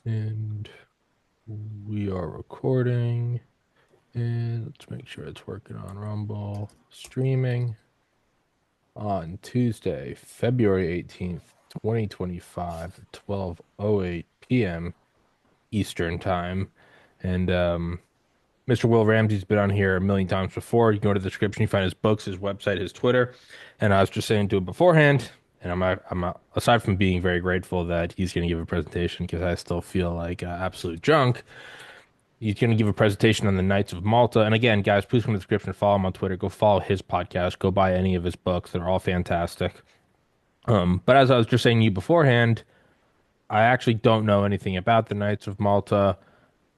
And we are recording. And let's make sure it's working on Rumble. Streaming on Tuesday, February 18th, 2025, at 12:08 p.m. Eastern Time. And Mr. Will Ramsey's been on here a million times before. You can go to the description, you find his books, his website, his Twitter. And I was just saying to him beforehand, and aside from being very grateful that he's going to give a presentation because I still feel like absolute junk. He's going to give a presentation on the Knights of Malta. And again, guys, please come in the description, follow him on Twitter, go follow his podcast, go buy any of his books. They're all fantastic. But as I was just saying to you beforehand, I actually don't know anything about the Knights of Malta.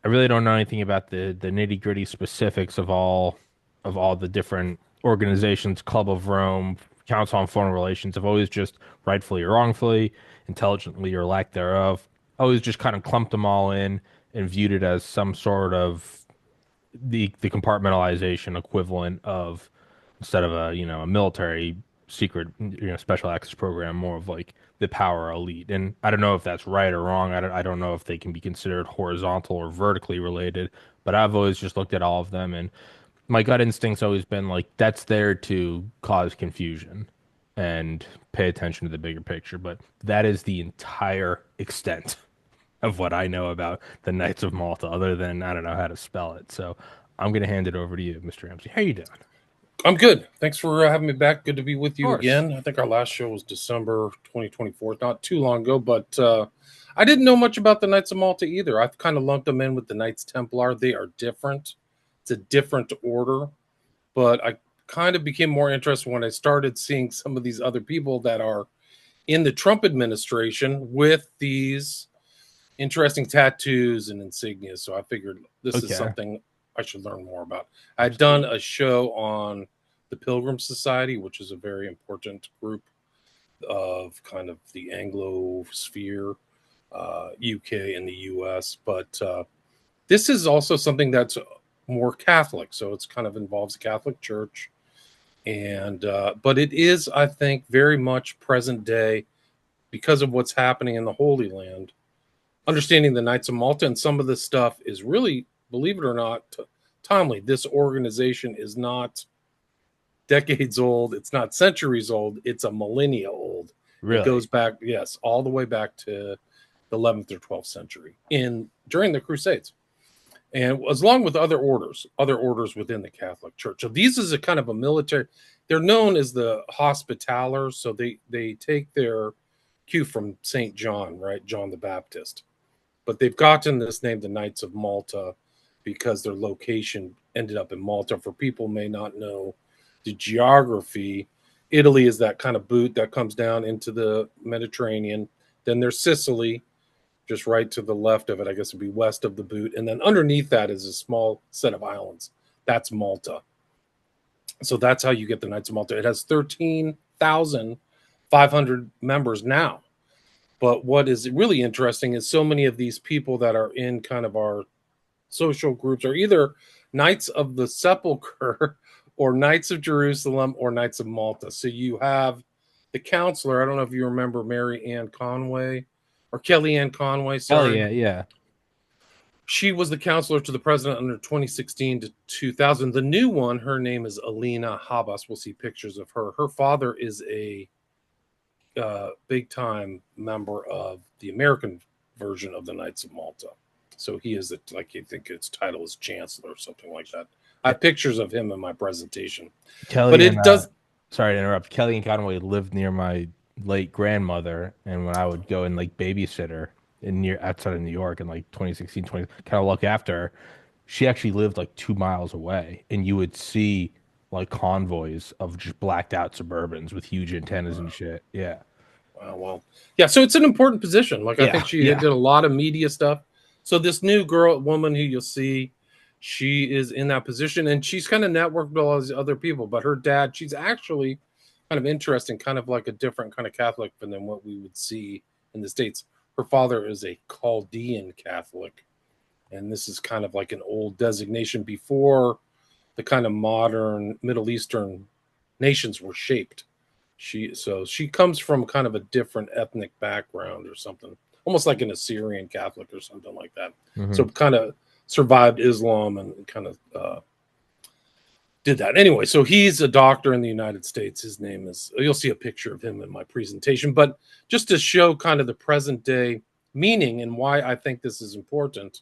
I really don't know anything about the nitty gritty specifics of all the different organizations, Club of Rome, Council on Foreign Relations. I've always just rightfully or wrongfully, intelligently or lack thereof, always just kind of clumped them all in and viewed it as some sort of the compartmentalization equivalent of instead of a military secret special access program, more of like the power elite. And I don't know if that's right or wrong. I don't know if they can be considered horizontal or vertically related, but I've always just looked at all of them, and my gut instinct's always been like that's there to cause confusion and pay attention to the bigger picture. But that is the entire extent of what I know about the Knights of Malta, other than I don't know how to spell it. So I'm gonna hand it over to you, Mr. Ramsey. How you doing? Of I'm good. Thanks for having me back. Good to be with you course. again. I think our last show was December 2024, not too long ago, but I didn't know much about the Knights of Malta either. I've kind of lumped them in with the Knights Templar. They are different, it's a different order, but I kind of became more interested when I started seeing some of these other people that are in the Trump administration with these interesting tattoos and insignias. So I figured this is Okay. something I should learn more about. I'd done Absolutely. a show on the Pilgrim Society, which is a very important group of kind of the Anglo sphere, UK and the US. But this is also something that's more Catholic. So it's kind of involves the Catholic Church. And, but it is, I think, very much present day because of what's happening in the Holy Land, understanding the Knights of Malta, and some of this stuff is really, believe it or not, timely. This organization is not decades old, it's not centuries old, it's a millennia old. It Really? goes back, yes, all the way back to the 11th or 12th century in during the Crusades. And as long with other orders within the Catholic Church. So these is a kind of a military, they're known as the Hospitallers, so they take their cue from St. John, right? John the Baptist, but they've gotten this name, the Knights of Malta, because their location ended up in Malta. For people who may not know the geography, Italy is that kind of boot that comes down into the Mediterranean. Then there's Sicily, just right to the left of it. I guess it'd be west of the boot. And then underneath that is a small set of islands. That's Malta. So that's how you get the Knights of Malta. It has 13,500 members now. But what is really interesting is so many of these people that are in kind of our social groups are either Knights of the Sepulchre or Knights of Jerusalem or Knights of Malta. So you have the counselor. I don't know if you remember Mary Ann Conway or Kellyanne Conway. Hell Sorry. yeah, yeah. She was the counselor to the president under 2016 to 2000. The new one, her name is Alina Habas. We'll see pictures of her. Her father is a big time member of the American version of the Knights of Malta. So he is, like, you think its title is Chancellor or something like that. I have pictures of him in my presentation. But Kelly and it does, sorry to interrupt. Kelly and Conway lived near my late grandmother, and when I would go and like babysit her in near outside of New York in like 2016, 20, kind of look after her, she actually lived like 2 miles away, and you would see like convoys of just blacked out Suburbans with huge antennas and shit. Yeah. well, yeah, so it's an important position. Like, I Yeah. think she did Yeah. a lot of media stuff. So this new woman who you'll see, she is in that position and she's kind of networked with all these other people. But her dad, she's actually kind of interesting, kind of like a different kind of Catholic than what we would see in the States. Her father is a Chaldean Catholic, and this is kind of like an old designation before the kind of modern Middle Eastern nations were shaped. She comes from kind of a different ethnic background or something. almost like an Assyrian Catholic or something like that. Hmm. So kind of survived Islam and kind of did that. Anyway, so he's a doctor in the United States. His name is, you'll see a picture of him in my presentation, but just to show kind of the present day meaning and why I think this is important,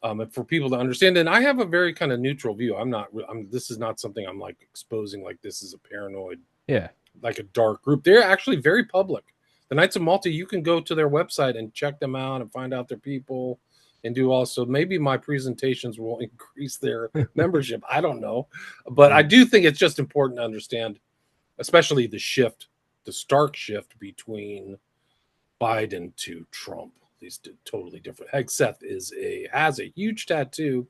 and for people to understand. And I have a very kind of neutral view. This is not something I'm like exposing like this is a paranoid, Yeah. like a dark group. They're actually very public. The Knights of Malta, you can go to their website and check them out and find out their people and do also. Maybe my presentations will increase their membership. I don't know. But I do think it's just important to understand, especially the stark shift between Biden to Trump. These totally different. Hegseth has a huge tattoo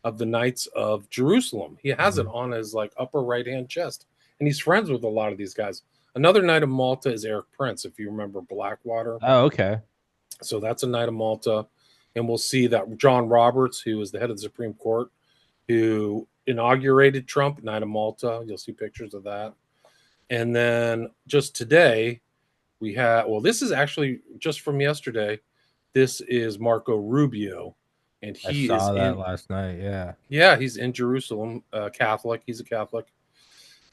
of the Knights of Jerusalem. He has it Hmm. on his like upper right hand chest, and he's friends with a lot of these guys. Another Knight of Malta is Eric Prince, if you remember Blackwater. Oh, okay. So that's a Knight of Malta, and we'll see that John Roberts, who is the head of the Supreme Court, who inaugurated Trump, Knight of Malta. You'll see pictures of that. And then just today, we have, well, this is actually just from yesterday. This is Marco Rubio, and I he is saw that in, last night. Yeah. yeah, he's in Jerusalem, Catholic. He's a Catholic.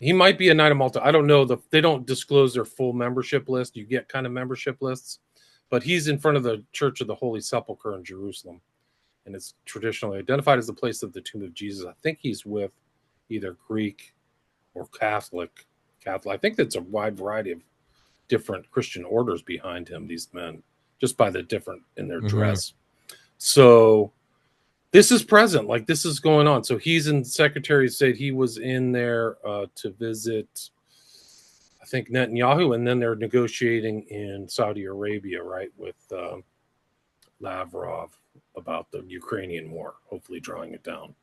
He might be a Knight of Malta. I don't know. They don't disclose their full membership list. You get kind of membership lists, but he's in front of the Church of the Holy Sepulchre in Jerusalem, and it's traditionally identified as the place of the tomb of Jesus. I think he's with either Greek or Catholic. Catholic. I think that's a wide variety of different Christian orders behind him. These men, just by the different in their Hmm. dress. So this is present, like this is going on. So he's in Secretary of State. He was in there to visit, I think, Netanyahu, and then they're negotiating in Saudi Arabia, right, with Lavrov about the Ukrainian war, hopefully drawing it down.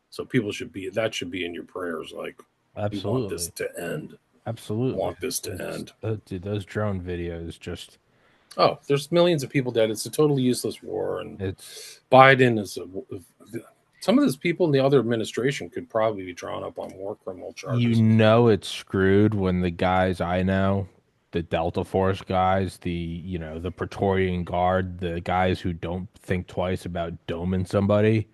So people should be in your prayers. Like, we want this Absolutely. to end. Absolutely. Want this to It's end. dude, those drone videos just Oh, there's millions of people dead. It's a totally useless war, and it's Biden is some of those people in the other administration could probably be drawn up on war criminal you charges. know it's screwed when the guys I know, the Delta Force guys, the Praetorian Guard, the guys who don't think twice about doming somebody,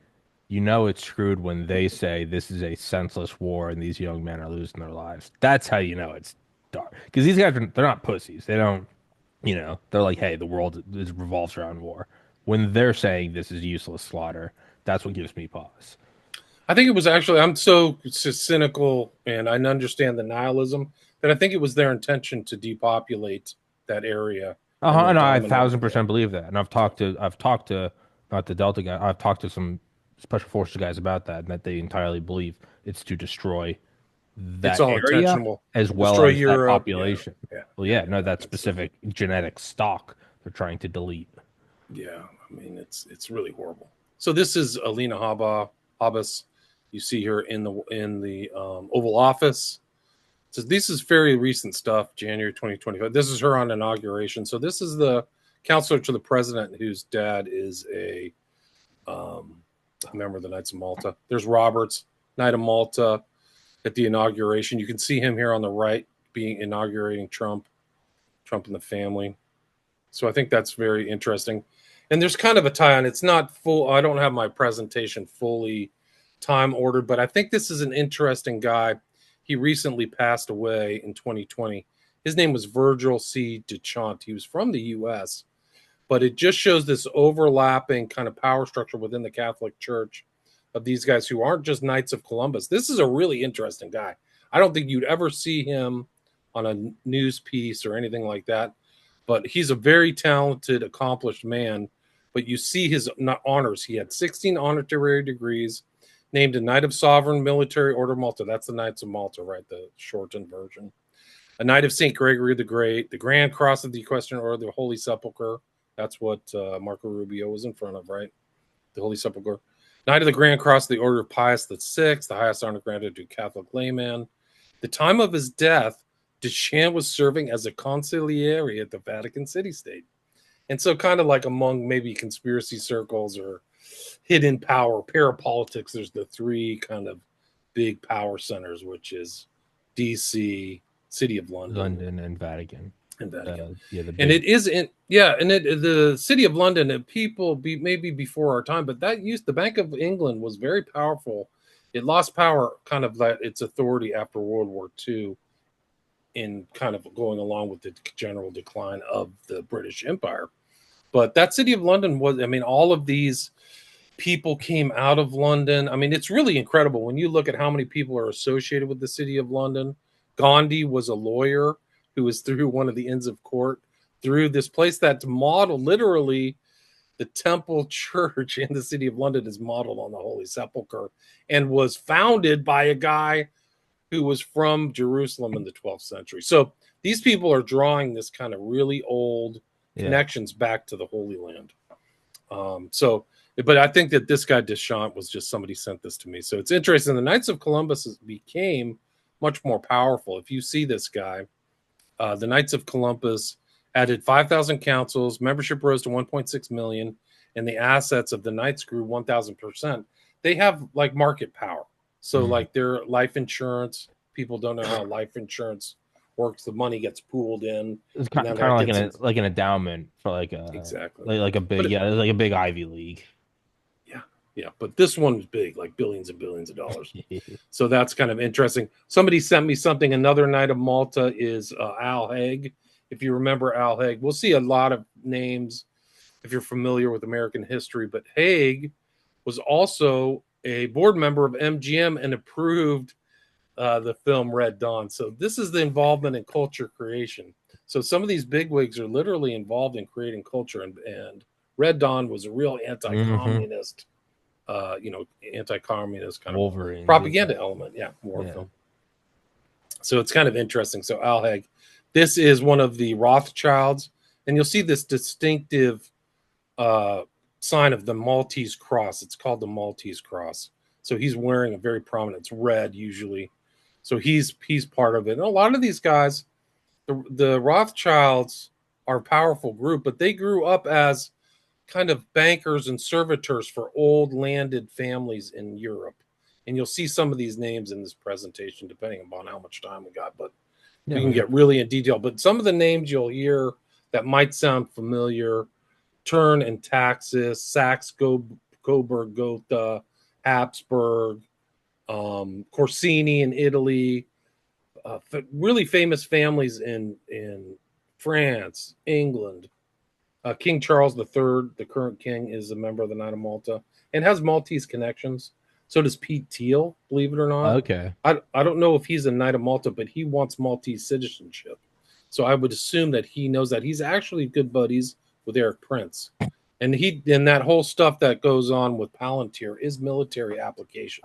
you know it's screwed when they say this is a senseless war and these young men are losing their lives. That's how you know it's dark. Because these guys they're not pussies. They don't, they're like, hey, the world is revolves around war. When they're saying this is useless slaughter, that's what gives me pause. I think it was actually, I'm so cynical and I understand the nihilism that I think it was their intention to depopulate that area and Uh-huh, then and I dominate. thousand Yeah. percent believe that. And I've talked to not the Delta guy, I've talked to some special forces guys about that, and that they entirely believe it's to destroy It's that all area intentional. as well Destroy as that Europe. Yeah. population. Yeah. Well, Yeah. yeah, no, Yeah. that It's, specific genetic stock they're trying to delete. yeah. I mean, it's really horrible. So this is Alina Habas. You see her in the Oval Office. So this is very recent stuff, January 2025. This is her on inauguration. So this is the counselor to the president whose dad is a member of the Knights of Malta. There's Roberts, Knight of Malta, at the inauguration. You can see him here on the right being inaugurating Trump and the family. So I think that's very interesting. And there's kind of a tie on. It's not full. I don't have my presentation fully time ordered, but I think this is an interesting guy. He recently passed away in 2020. His name was Virgil C. DeChant. He was from the U.S., but it just shows this overlapping kind of power structure within the Catholic Church of these guys who aren't just Knights of Columbus. This is a really interesting guy. I don't think you'd ever see him on a news piece or anything like that, but he's a very talented, accomplished man. But you see his honors. He had 16 honorary degrees, named a Knight of Sovereign Military Order of Malta. That's the Knights of Malta, right? The shortened version. A Knight of St. Gregory the Great, the Grand Cross of the Equestrian Order of the Holy Sepulchre. That's what Marco Rubio was in front of, right? The Holy Sepulchre. Knight of the Grand Cross of the Order of Pius VI, the highest honor granted to a Catholic layman. The time of his death, Deschamps was serving as a consigliere at the Vatican City State. And so, kind of like among maybe conspiracy circles or hidden power, parapolitics, there's the three kind of big power centers, which is DC, City of London, London and Vatican. in Vatican. Yeah, the And big. it is in, yeah, and the city of London, people maybe before our time, but that used, the Bank of England was very powerful. It lost power, kind of that its authority after World War II, in kind of going along with the general decline of the British Empire. But that city of London was, I mean, all of these people came out of London. I mean, it's really incredible when you look at how many people are associated with the city of London. Gandhi was a lawyer who was through one of the Inns of Court, through this place that modeled, literally the Temple Church in the city of London is modeled on the Holy Sepulchre, and was founded by a guy who was from Jerusalem in the 12th century. So these people are drawing this kind of really old Yeah, connections back to the Holy Land. But I think that this guy Deschamps was just, somebody sent this to me. So it's interesting. The Knights of Columbus became much more powerful. If you see this guy, the Knights of Columbus added 5,000 councils, membership rose to 1.6 million, and the assets of the Knights grew 1,000%. They have like market power. So mm. like their life insurance, people don't know how life insurance works. The money gets pooled in, It's and kind then of that like gets an in. endowment for like a Exactly. like a But big, yeah, it's like a big Ivy League. yeah, yeah. But this one was big, like billions and billions of dollars. So that's kind of interesting. Somebody sent me something. Another Knight of Malta is Al Haig. If you remember Al Haig, we'll see a lot of names if you're familiar with American history. But Haig was also a board member of MGM and approved the film Red Dawn. So this is the involvement in culture creation. So some of these bigwigs are literally involved in creating culture, and Red Dawn was a real Hmm. anti-communist, anti-communist kind of Wolverines, propaganda element. Yeah, war yeah. film. So it's kind of interesting. So Al Haig, this is one of the Rothschilds, and you'll see this distinctive uh, sign of the Maltese cross. It's called the Maltese cross. So he's wearing a very prominent, it's red usually. So he's part of it. And a lot of these guys, the Rothschilds are a powerful group, but they grew up as kind of bankers and servitors for old landed families in Europe. And you'll see some of these names in this presentation, depending upon how much time we got. But Yeah, we can we get really in detail. But some of the names you'll hear that might sound familiar: Turn and Taxis, Saxe Coburg Gotha, Habsburg, Corsini in Italy, really famous families in France, England. King Charles III, the current king, is a member of the Knight of Malta and has Maltese connections. So does Pete Thiel, believe it or not. okay. I don't know if he's a Knight of Malta, but he wants Maltese citizenship. So I would assume that he knows that. He's actually good buddies with Eric Prince. And that whole stuff that goes on with Palantir is military applications.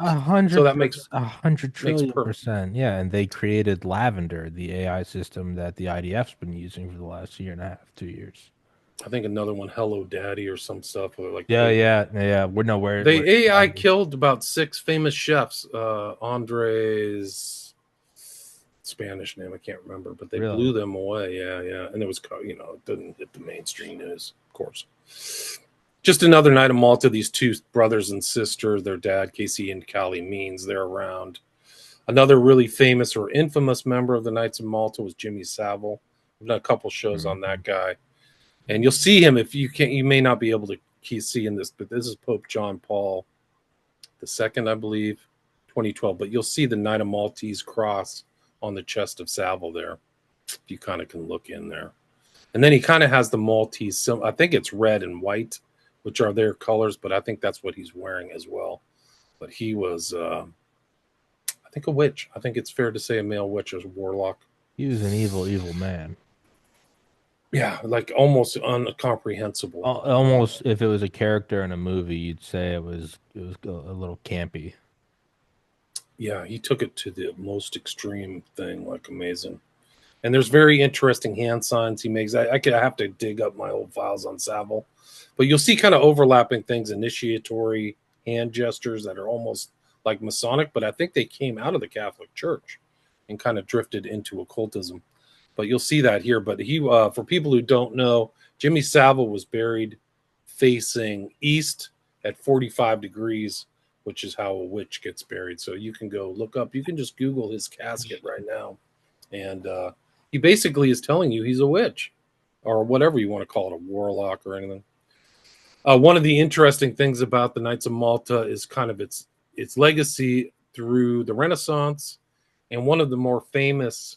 So that makes 100 trillion perfect. percent. Yeah, and they created Lavender, the AI system that the IDF's been using for the last year and a half, 2 years. I think another one, Hello Daddy, or some stuff, or like Yeah, yeah, yeah. We're no they where AI killed about 6 famous chefs. Andres, Spanish name I can't remember, but they really. blew them away. Yeah, yeah, and it was, it didn't hit the mainstream news, of course. Just another Night of Malta. These two brothers and sisters, their dad Casey and Callie Means, they're around. Another really famous or infamous member of the Knights of Malta was Jimmy Savile. I've done a couple shows on Mhm. that guy, and you'll see him if you can't. You may not be able to see in this, but this is Pope John Paul the second, I believe, 2012. But you'll see the Knight of Maltese cross on the chest of Savile there. If you kind of can look in there, and then he kind of has the Maltese. I think it's red and white, which are their colors, but I think that's what he's wearing as well. But he was, I think, a witch. I think it's fair to say a male witch or a warlock. He was an evil, evil man. Yeah, like almost incomprehensible. Almost, if it was a character in a movie, you'd say it was a little campy. Yeah, he took it to the most extreme thing, like amazing. And there's very interesting hand signs he makes. I have to dig up my old files on Savile, but you'll see kind of overlapping things, initiatory hand gestures that are almost like Masonic, but I think they came out of the Catholic Church and kind of drifted into occultism. But you'll see that here. But for people who don't know, Jimmy Savile was buried facing east at 45 degrees, which is how a witch gets buried. So you can go look up. You can just Google his casket right now, and he basically is telling you he's a witch, or whatever you want to call it, a warlock or anything. One of the interesting things about the Knights of Malta is kind of its legacy through the Renaissance, and one of the more famous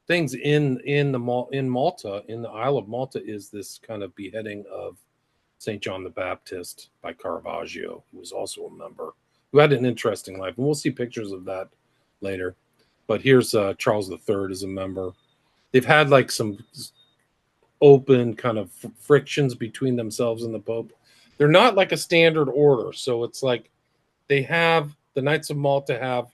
things in Malta, in the Isle of Malta, is this kind of beheading of Saint John the Baptist by Caravaggio, who was also a member, who had an interesting life, and we'll see pictures of that later. But here's Charles III as a member. They've had like some open kind of frictions between themselves and the Pope. They're not like a standard order, so it's like they have the Knights of Malta have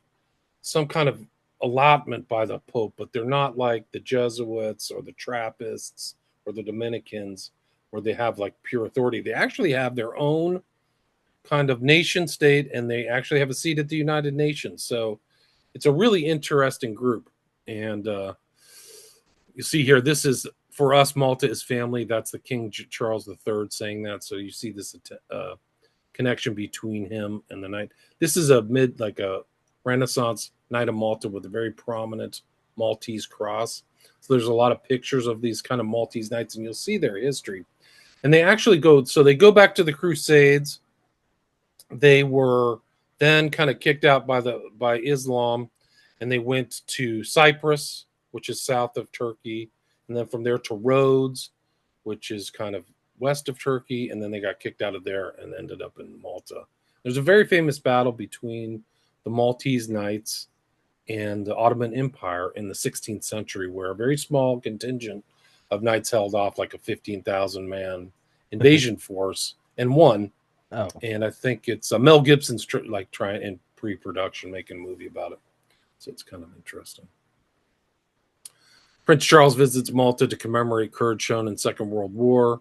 some kind of allotment by the Pope, but they're not like the Jesuits or the Trappists or the Dominicans, where they have like pure authority. They actually have their own kind of nation state, and they actually have a seat at the United Nations. So it's a really interesting group. And you see here, this is for us, Malta is family. That's the King Charles III saying that. So you see this connection between him and the knight. This is like a Renaissance Knight of Malta with a very prominent Maltese cross. So there's a lot of pictures of these kind of Maltese knights, and you'll see their history. And they actually they go back to the Crusades. They were then kind of kicked out by Islam, and they went to Cyprus, which is south of Turkey, and then from there to Rhodes, which is kind of west of Turkey, and then they got kicked out of there and ended up in Malta. There's a very famous battle between the Maltese Knights and the Ottoman Empire in the 16th century, where a very small contingent of knights held off like a 15,000 man invasion force and won. Oh, And I think it's Mel Gibson's like trying in pre-production making a movie about it, so it's kind of interesting. Prince Charles visits Malta to commemorate courage shown in Second World War.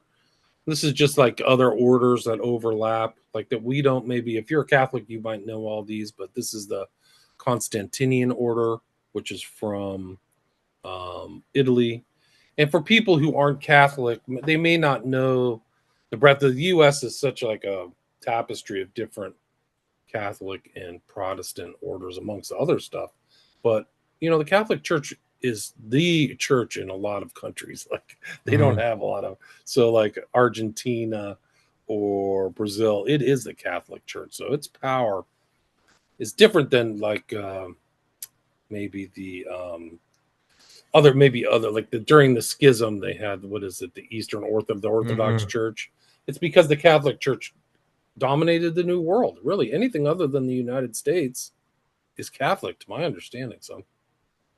This is just like other orders that overlap, like that we don't maybe, if you're a Catholic, you might know all these, but this is the Constantinian order, which is from Italy. And for people who aren't Catholic, they may not know the breadth of the U.S. is such like a tapestry of different Catholic and Protestant orders amongst other stuff. But, the Catholic Church is the church in a lot of countries. Like they don't have a lot of, so like Argentina or Brazil, it is the Catholic Church. So its power is different than like maybe the other like during the schism they had, what is it, the Orthodox Church. It's because the Catholic Church dominated the New World. Really, anything other than the United States is Catholic, to my understanding. So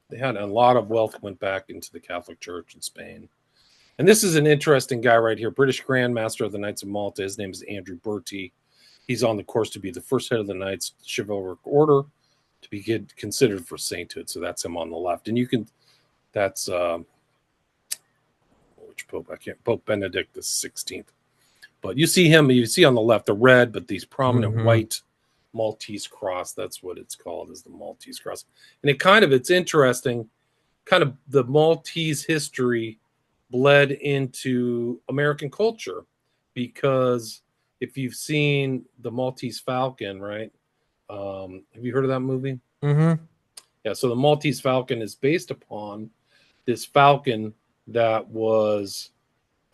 they had a lot of wealth went back into the Catholic Church in Spain. And this is an interesting guy right here, British Grand Master of the Knights of Malta. His name is Andrew Bertie. He's on the course to be the first head of the Knights Chivalric Order to be considered for sainthood. So that's him on the left. And that's which Pope? I can't. Pope Benedict the 16th. But you see him. You see on the left the red, but these prominent white Maltese cross. That's what it's called, is the Maltese cross. And it's interesting. Kind of the Maltese history bled into American culture, because if you've seen the Maltese Falcon, right? Have you heard of that movie? Yeah. So the Maltese Falcon is based upon this falcon that was.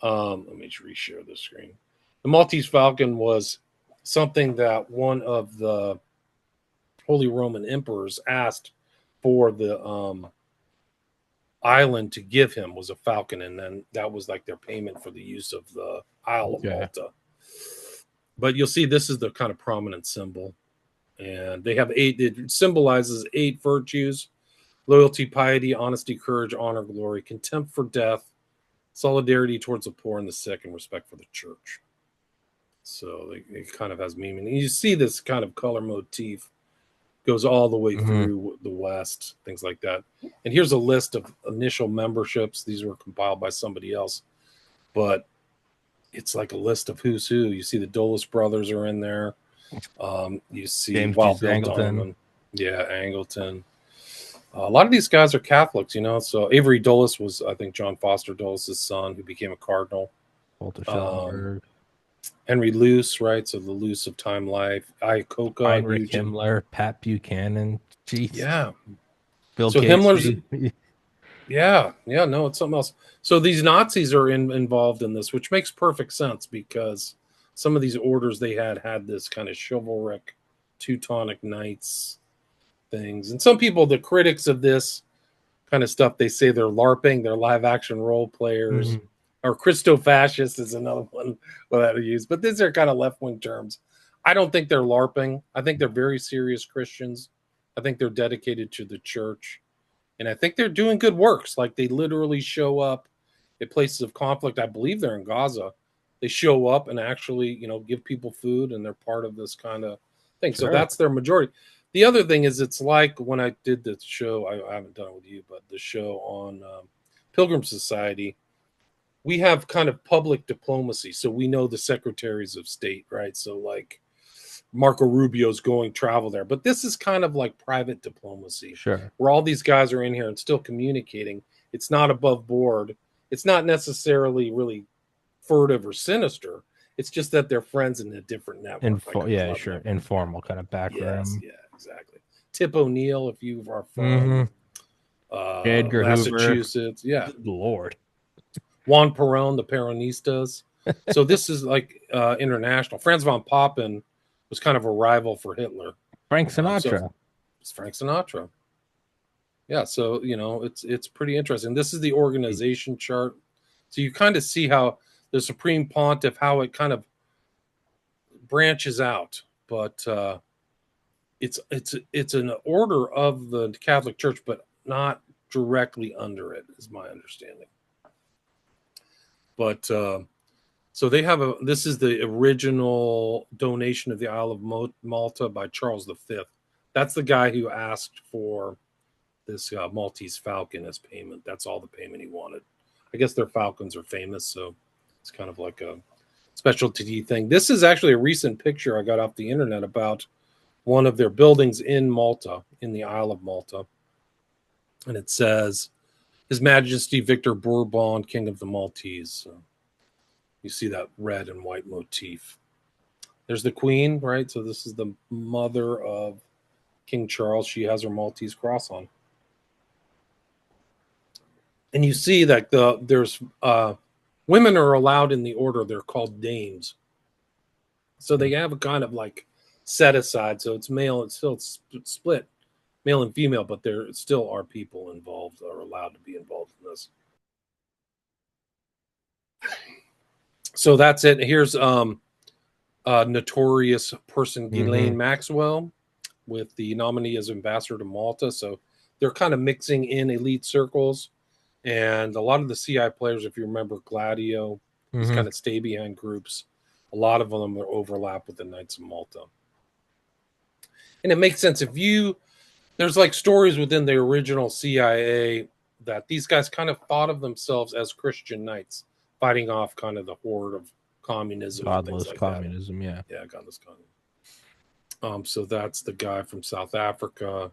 Let me reshare the screen. The Maltese Falcon was something that one of the Holy Roman emperors asked for the island to give him, was a falcon, and then that was like their payment for the use of the Isle of Malta. But you'll see this is the kind of prominent symbol, and they have 8. It symbolizes 8 virtues: loyalty, piety, honesty, courage, honor, glory, contempt for death, solidarity towards the poor and the sick, and respect for the church. So it kind of has meaning. And you see this kind of color motif goes all the way through the West, things like that. And here's a list of initial memberships. These were compiled by somebody else, but it's like a list of who's who. You see the Dulles brothers are in there. You see James Wild Bill Angleton. Donovan. Yeah, Angleton. A lot of these guys are Catholics, So Avery Dulles was, I think, John Foster Dulles' son, who became a cardinal. Walter Schellenberg. Henry Luce, right? So the Luce of Time Life. Iacocca. Heinrich Himmler, Pat Buchanan. Jeez. Yeah. Bill so Casey. Yeah, yeah, no, it's something else. So these Nazis are involved in this, which makes perfect sense because some of these orders they had this kind of chivalric Teutonic Knights things. And some people, the critics of this kind of stuff, they say they're LARPing, they're live action role players, Mhm. or Christo fascist is another one that I use. But these are kind of left wing terms. I don't think they're LARPing. I think they're very serious Christians. I think they're dedicated to the church. And I think they're doing good works. Like they literally show up at places of conflict. I believe they're in Gaza. They show up and actually, give people food, and they're part of this kind of thing. So Sure. that's their majority. The other thing is, it's like when I did the show. I haven't done it with you, but the show on Pilgrim Society. We have kind of public diplomacy, so we know the secretaries of state, right? So like Marco Rubio's going travel there. But this is kind of like private diplomacy Sure. where all these guys are in here and still communicating. It's not above board. It's not necessarily really furtive or sinister. It's just that they're friends in a different network, like a Yeah, club sure. network. Informal kind of Yes, backroom. yeah, exactly. Tip O'Neill, if you are Mm-hmm. from Edgar Hoover. Massachusetts, yeah. Good Lord. Juan Perón, the Peronistas. So this is like international. Franz von Papen was kind of a rival for Hitler. Frank So Sinatra. it's Frank Sinatra. Yeah, so it's pretty interesting. This is the organization chart. So you kind of see how the Supreme Pontiff, how it kind of branches out, but it's an order of the Catholic Church, but not directly under it, is my understanding. But so they have this is the original donation of the Isle of Malta by Charles V. That's the guy who asked for this Maltese falcon as payment. That's all the payment he wanted. I guess their falcons are famous, so it's kind of like a specialty thing. This is actually a recent picture I got off the internet about one of their buildings in Malta, in the Isle of Malta. And it says, His Majesty Victor Bourbon, King of the Maltese. So you see that red and white motif. There's the Queen, right? So this is the mother of King Charles. She has her Maltese cross on. And you see that there's women are allowed in the order. They're called dames. So they have a kind of like set aside. So it's male. It's still split, male and female, but there still are people involved that are allowed to be involved in this. So that's it. Here's notorious person Mm-hmm. Ghislaine Maxwell with the nominee as ambassador to Malta. So they're kind of mixing in elite circles. And a lot of the CI players, if you remember Gladio, these Mm-hmm. kind of stay behind groups, a lot of them are overlap with the Knights of Malta. And it makes sense there's like stories within the original CIA that these guys kind of thought of themselves as Christian knights, fighting off kind of the horde of communism and things Godless like that. communism. Yeah. Yeah, godless communism. So that's the guy from South Africa.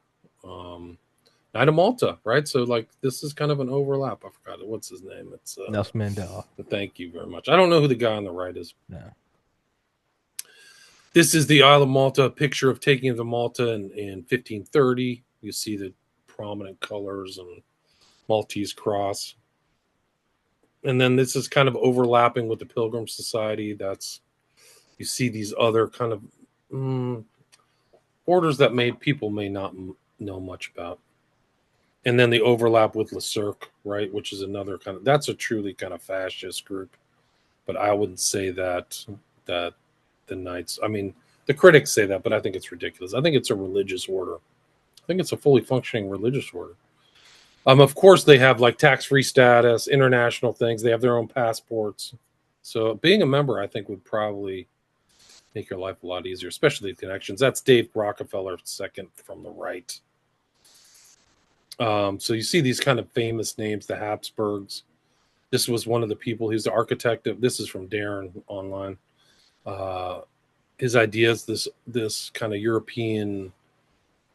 Knight of Malta, right? So like this is kind of an overlap. I forgot it. What's his name? It's Nelson Mandela. thank you very much. I don't know who the guy on the right is. No. This is the Isle of Malta, a picture of taking of the Malta in 1530. You see the prominent colors and Maltese cross. And then this is kind of overlapping with the Pilgrim Society. You see these other kind of orders that people may not know much about. And then the overlap with Le Cirque, right, which is another that's a truly kind of fascist group. But I wouldn't say that the Knights, I mean, the critics say that, but I think it's ridiculous. I think it's a religious order. I think it's a fully functioning religious order. Of course, they have like tax-free status, international things. They have their own passports. So being a member, I think, would probably make your life a lot easier, especially the connections. That's Dave Rockefeller, second from the right. So you see these kind of famous names, the Habsburgs. This was one of the people. He's the architect of. This is from Darren online. His ideas, this kind of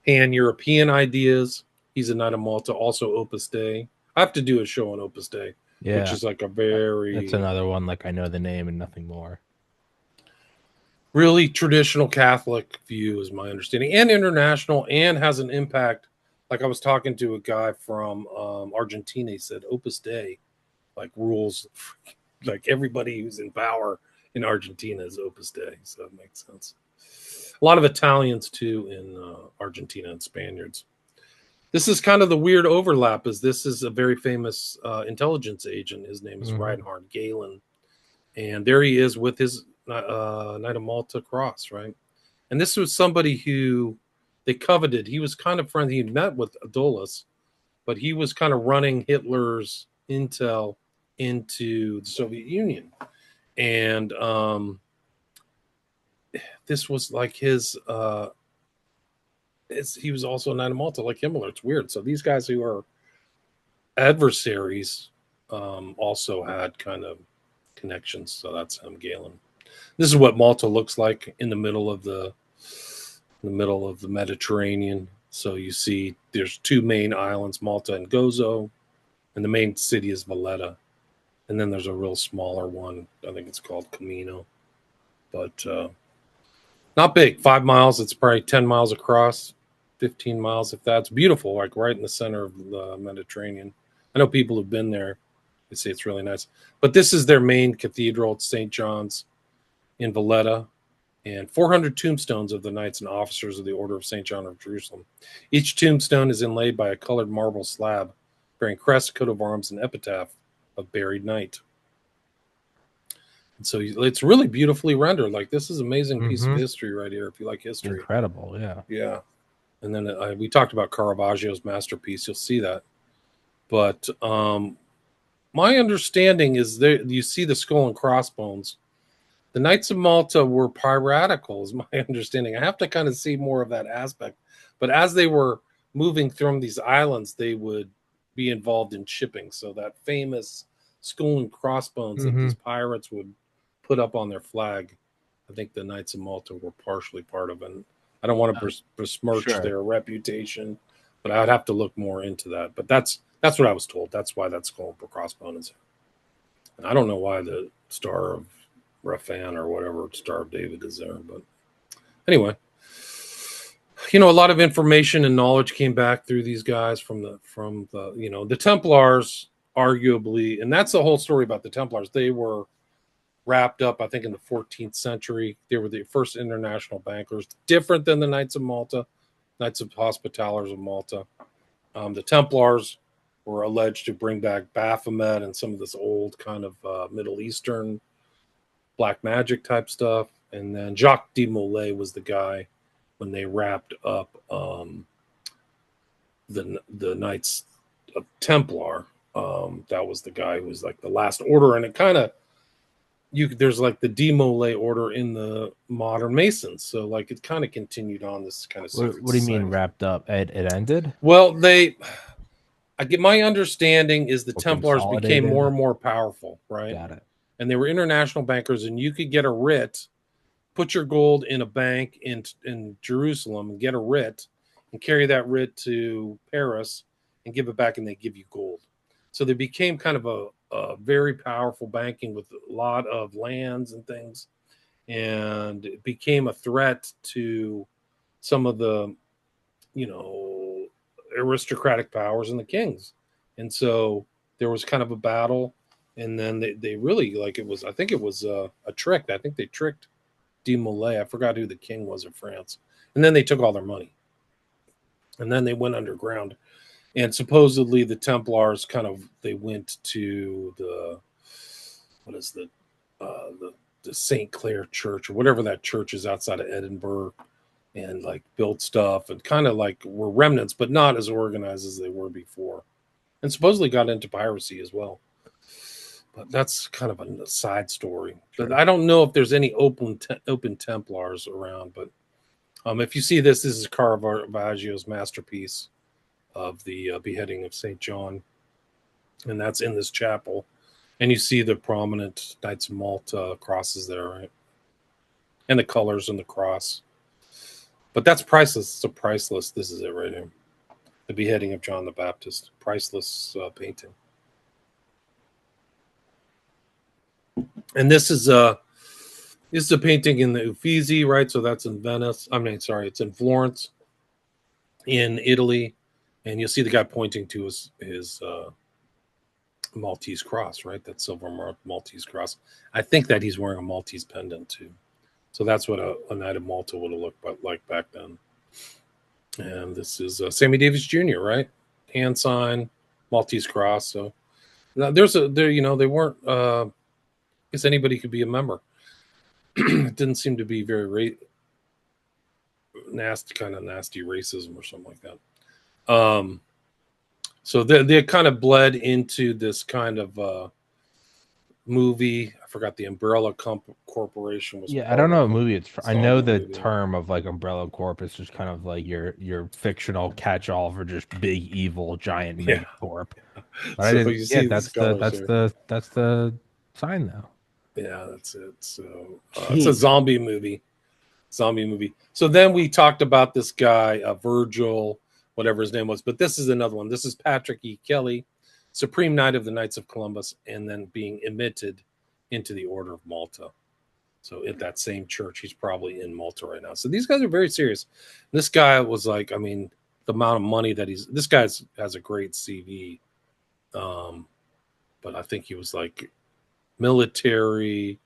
pan-European ideas. He's a Knight of Malta, also Opus Dei. I have to do a show on Opus Dei, which Yeah. is like a That's very another one. Like I know the name and nothing more. really traditional Catholic view, is my understanding, and international, and has an impact like I was talking to a guy from Argentina. He said Opus Dei like rules, like everybody who's in power in Argentina is Opus Dei, so it makes sense. A lot of Italians too in Argentina and Spaniards. This is kind of the weird overlap. Is this is a very famous intelligence agent. His name is Mm-hmm. Reinhard Galen, and there he is with his Knight of Malta cross, right? And this was somebody who they coveted. He was kind of friendly. He met with Dulles, but he was kind of running Hitler's intel into the Soviet Union. And this was like he was also a Knight of Malta, like Himmler. It's weird. So these guys who are adversaries also had kind of connections. So that's him, Galen. This is what Malta looks like in the middle of the Mediterranean. So you see there's two main islands, Malta and Gozo, and the main city is Valletta. And then there's a real smaller one. I think it's called Camino. But not big. 5 miles. It's probably 10 miles across, 15 miles if that's beautiful, like right in the center of the Mediterranean. I know people who've been there. They say it's really nice. But this is their main cathedral. It's St. John's in Valletta, and 400 tombstones of the knights and officers of the Order of St. John of Jerusalem. Each tombstone is inlaid by a colored marble slab bearing crest, coat of arms, and epitaph of buried knight. And so it's really beautifully rendered. Like, this is an amazing piece of history right here if you like history. Incredible, yeah. Yeah. And then we talked about Caravaggio's masterpiece. You'll see that. But my understanding is that you see the skull and crossbones. The Knights of Malta were piratical, is my understanding. I have to kind of see more of that aspect. But as they were moving through these islands, they would be involved in shipping. So that famous skull and crossbones that these pirates would put up on their flag, I think the Knights of Malta were partially part of it. I don't want to besmirch their reputation, but I'd have to look more into that. But that's what I was told. That's why that skull and crossbone is there. And I don't know why the Star of Raphan or whatever Star of David is there, but anyway, a lot of information and knowledge came back through these guys from the the Templars, arguably, and that's the whole story about the Templars. They were wrapped up, I think, in the 14th century. They were the first international bankers, different than the Knights of Malta, Knights of Hospitallers of Malta. The Templars were alleged to bring back Baphomet and some of this old kind of Middle Eastern black magic type stuff. And then Jacques de Molay was the guy when they wrapped up the Knights of Templar. That was the guy who was like the last order, and it kind of there's like the de Molay order in the modern Masons, so like it kind of continued on this kind of. What do you mean wrapped up? It ended? Well, I get my understanding is the Templars became more and more powerful, right? Got it. And they were international bankers, and you could get a writ, put your gold in a bank in Jerusalem, and get a writ, and carry that writ to Paris, and give it back, and they give you gold. So they became kind of a very powerful banking with a lot of lands and things, and it became a threat to some of the, aristocratic powers and the kings. And so there was kind of a battle. And then they really, like, I think it was a trick. I think they tricked de Molay. I forgot who the king was of France. And then they took all their money. And then they went underground. And supposedly the Templars they went to the St. Clair Church or whatever that church is outside of Edinburgh, and like built stuff and kind of like were remnants, but not as organized as they were before. And supposedly got into piracy as well. But that's kind of a side story. Sure. But I don't know if there's any open Templars around. But if you see this is Caravaggio's masterpiece of the beheading of St. John. And that's in this chapel. And you see the prominent Knights of Malta crosses there, right? And the colors and the cross. But that's priceless. It's a priceless. This is it right here. The beheading of John the Baptist. Priceless painting. And this is a painting in the Uffizi, right? So that's in Venice. It's in Florence, in Italy. And you'll see the guy pointing to his Maltese cross, right? That silver Maltese cross. I think that he's wearing a Maltese pendant too. So that's what a Knight of Malta would have looked like back then. And this is Sammy Davis Jr., right? Hand sign, Maltese cross. So they weren't. I guess anybody could be a member. It didn't seem to be very nasty racism or something like that. So they kind of bled into this kind of movie. I forgot the Umbrella Corporation was Yeah, I don't part know of what it. movie it's from. I know Zombie the movie. term of like Umbrella Corp is just kind of like your fictional catch-all for just big evil giant Yeah. megacorp. But I So didn't. you Yeah, see these colors here. that's the sign though. Yeah, that's it. So it's a Jeez. zombie movie. Zombie movie. So then we talked about this guy, Virgil, whatever his name was. But this is another one. This is Patrick E. Kelly, Supreme Knight of the Knights of Columbus, and then being admitted into the Order of Malta. So at that same church, he's probably in Malta right now. So these guys are very serious. This guy was like, I mean, the amount of money that this guy has a great CV. But I think he was like military.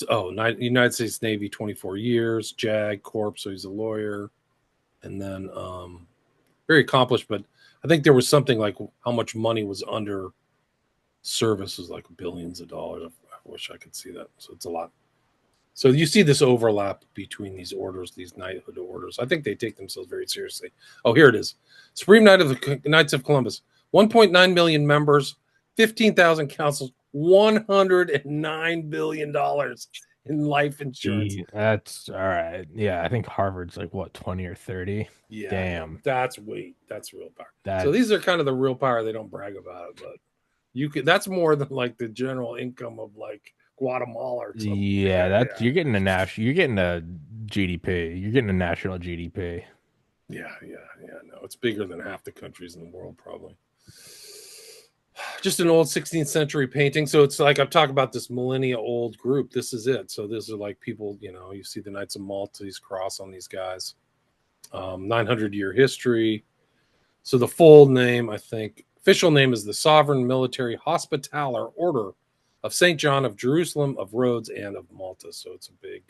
United States Navy, 24 years, JAG Corp. So he's a lawyer. And then very accomplished. But I think there was something like how much money was under service was like billions of dollars. I wish I could see that. So it's a lot. So you see this overlap between these orders, these knighthood orders. I think they take themselves very seriously. Oh, here it is. Supreme Knight of the Knights of Columbus, 1.9 million members, 15,000 councils, $109 billion in life insurance. That's all right. Yeah, I think Harvard's like what, 20 or 30. Yeah, no, Damn. that's real power. So these are That's kind of the real power. They don't brag about it, but that's more than like the general income of like Guatemala or something like yeah, that. that's Yeah. you're getting a GDP. You're getting a national GDP. Yeah. No, it's bigger than half the countries in the world, probably. Just an old 16th century painting. So it's like I'm talking about this millennia old group. This is it. So these are like people, you see the Knights of Malta's cross on these guys. 900-year history. So the full name, I think, official name is the Sovereign Military Hospitaller Order of St. John of Jerusalem, of Rhodes, and of Malta. So it's a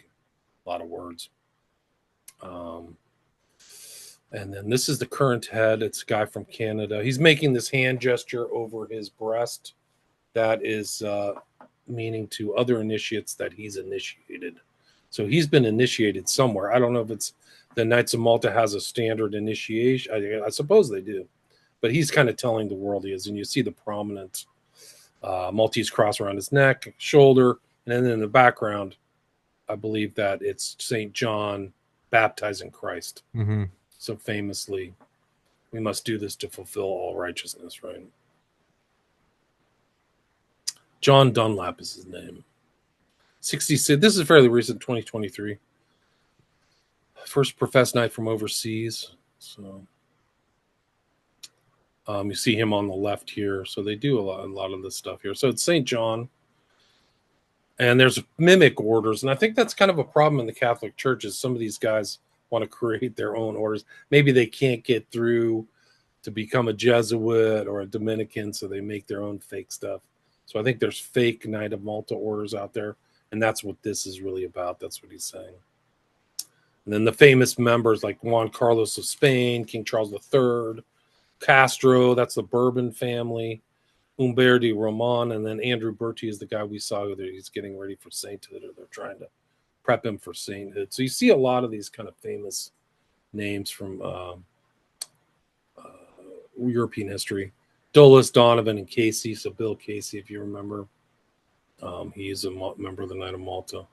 lot of words. And then this is the current head. It's a guy from Canada. He's making this hand gesture over his breast. That is meaning to other initiates that he's initiated. So he's been initiated somewhere. I don't know if it's the Knights of Malta has a standard initiation. I suppose they do. But he's kind of telling the world he is. And you see the prominent Maltese cross around his neck, shoulder. And then in the background, I believe that it's St. John baptizing Christ. Mm-hmm. So famously, we must do this to fulfill all righteousness, right? John Dunlap is his name. 66. This is fairly recent, 2023. First professed knight from overseas. So you see him on the left here. So they do a lot of this stuff here. So it's St. John. And there's mimic orders. And I think that's kind of a problem in the Catholic Church is some of these guys want to create their own orders. Maybe they can't get through to become a Jesuit or a Dominican, so they make their own fake stuff. So I think there's fake Knight of Malta orders out there, and that's what this is really about. That's what he's saying. And then the famous members like Juan Carlos of Spain, King Charles III, Castro, that's the Bourbon family, Humbert de Roman, and then Andrew Bertie is the guy we saw that he's getting ready for sainthood, or they're trying to prep him for sainthood. So you see a lot of these kind of famous names from European history. Dulles, Donovan, and Casey. So Bill Casey, if you remember, he's a member of the Knight of Malta.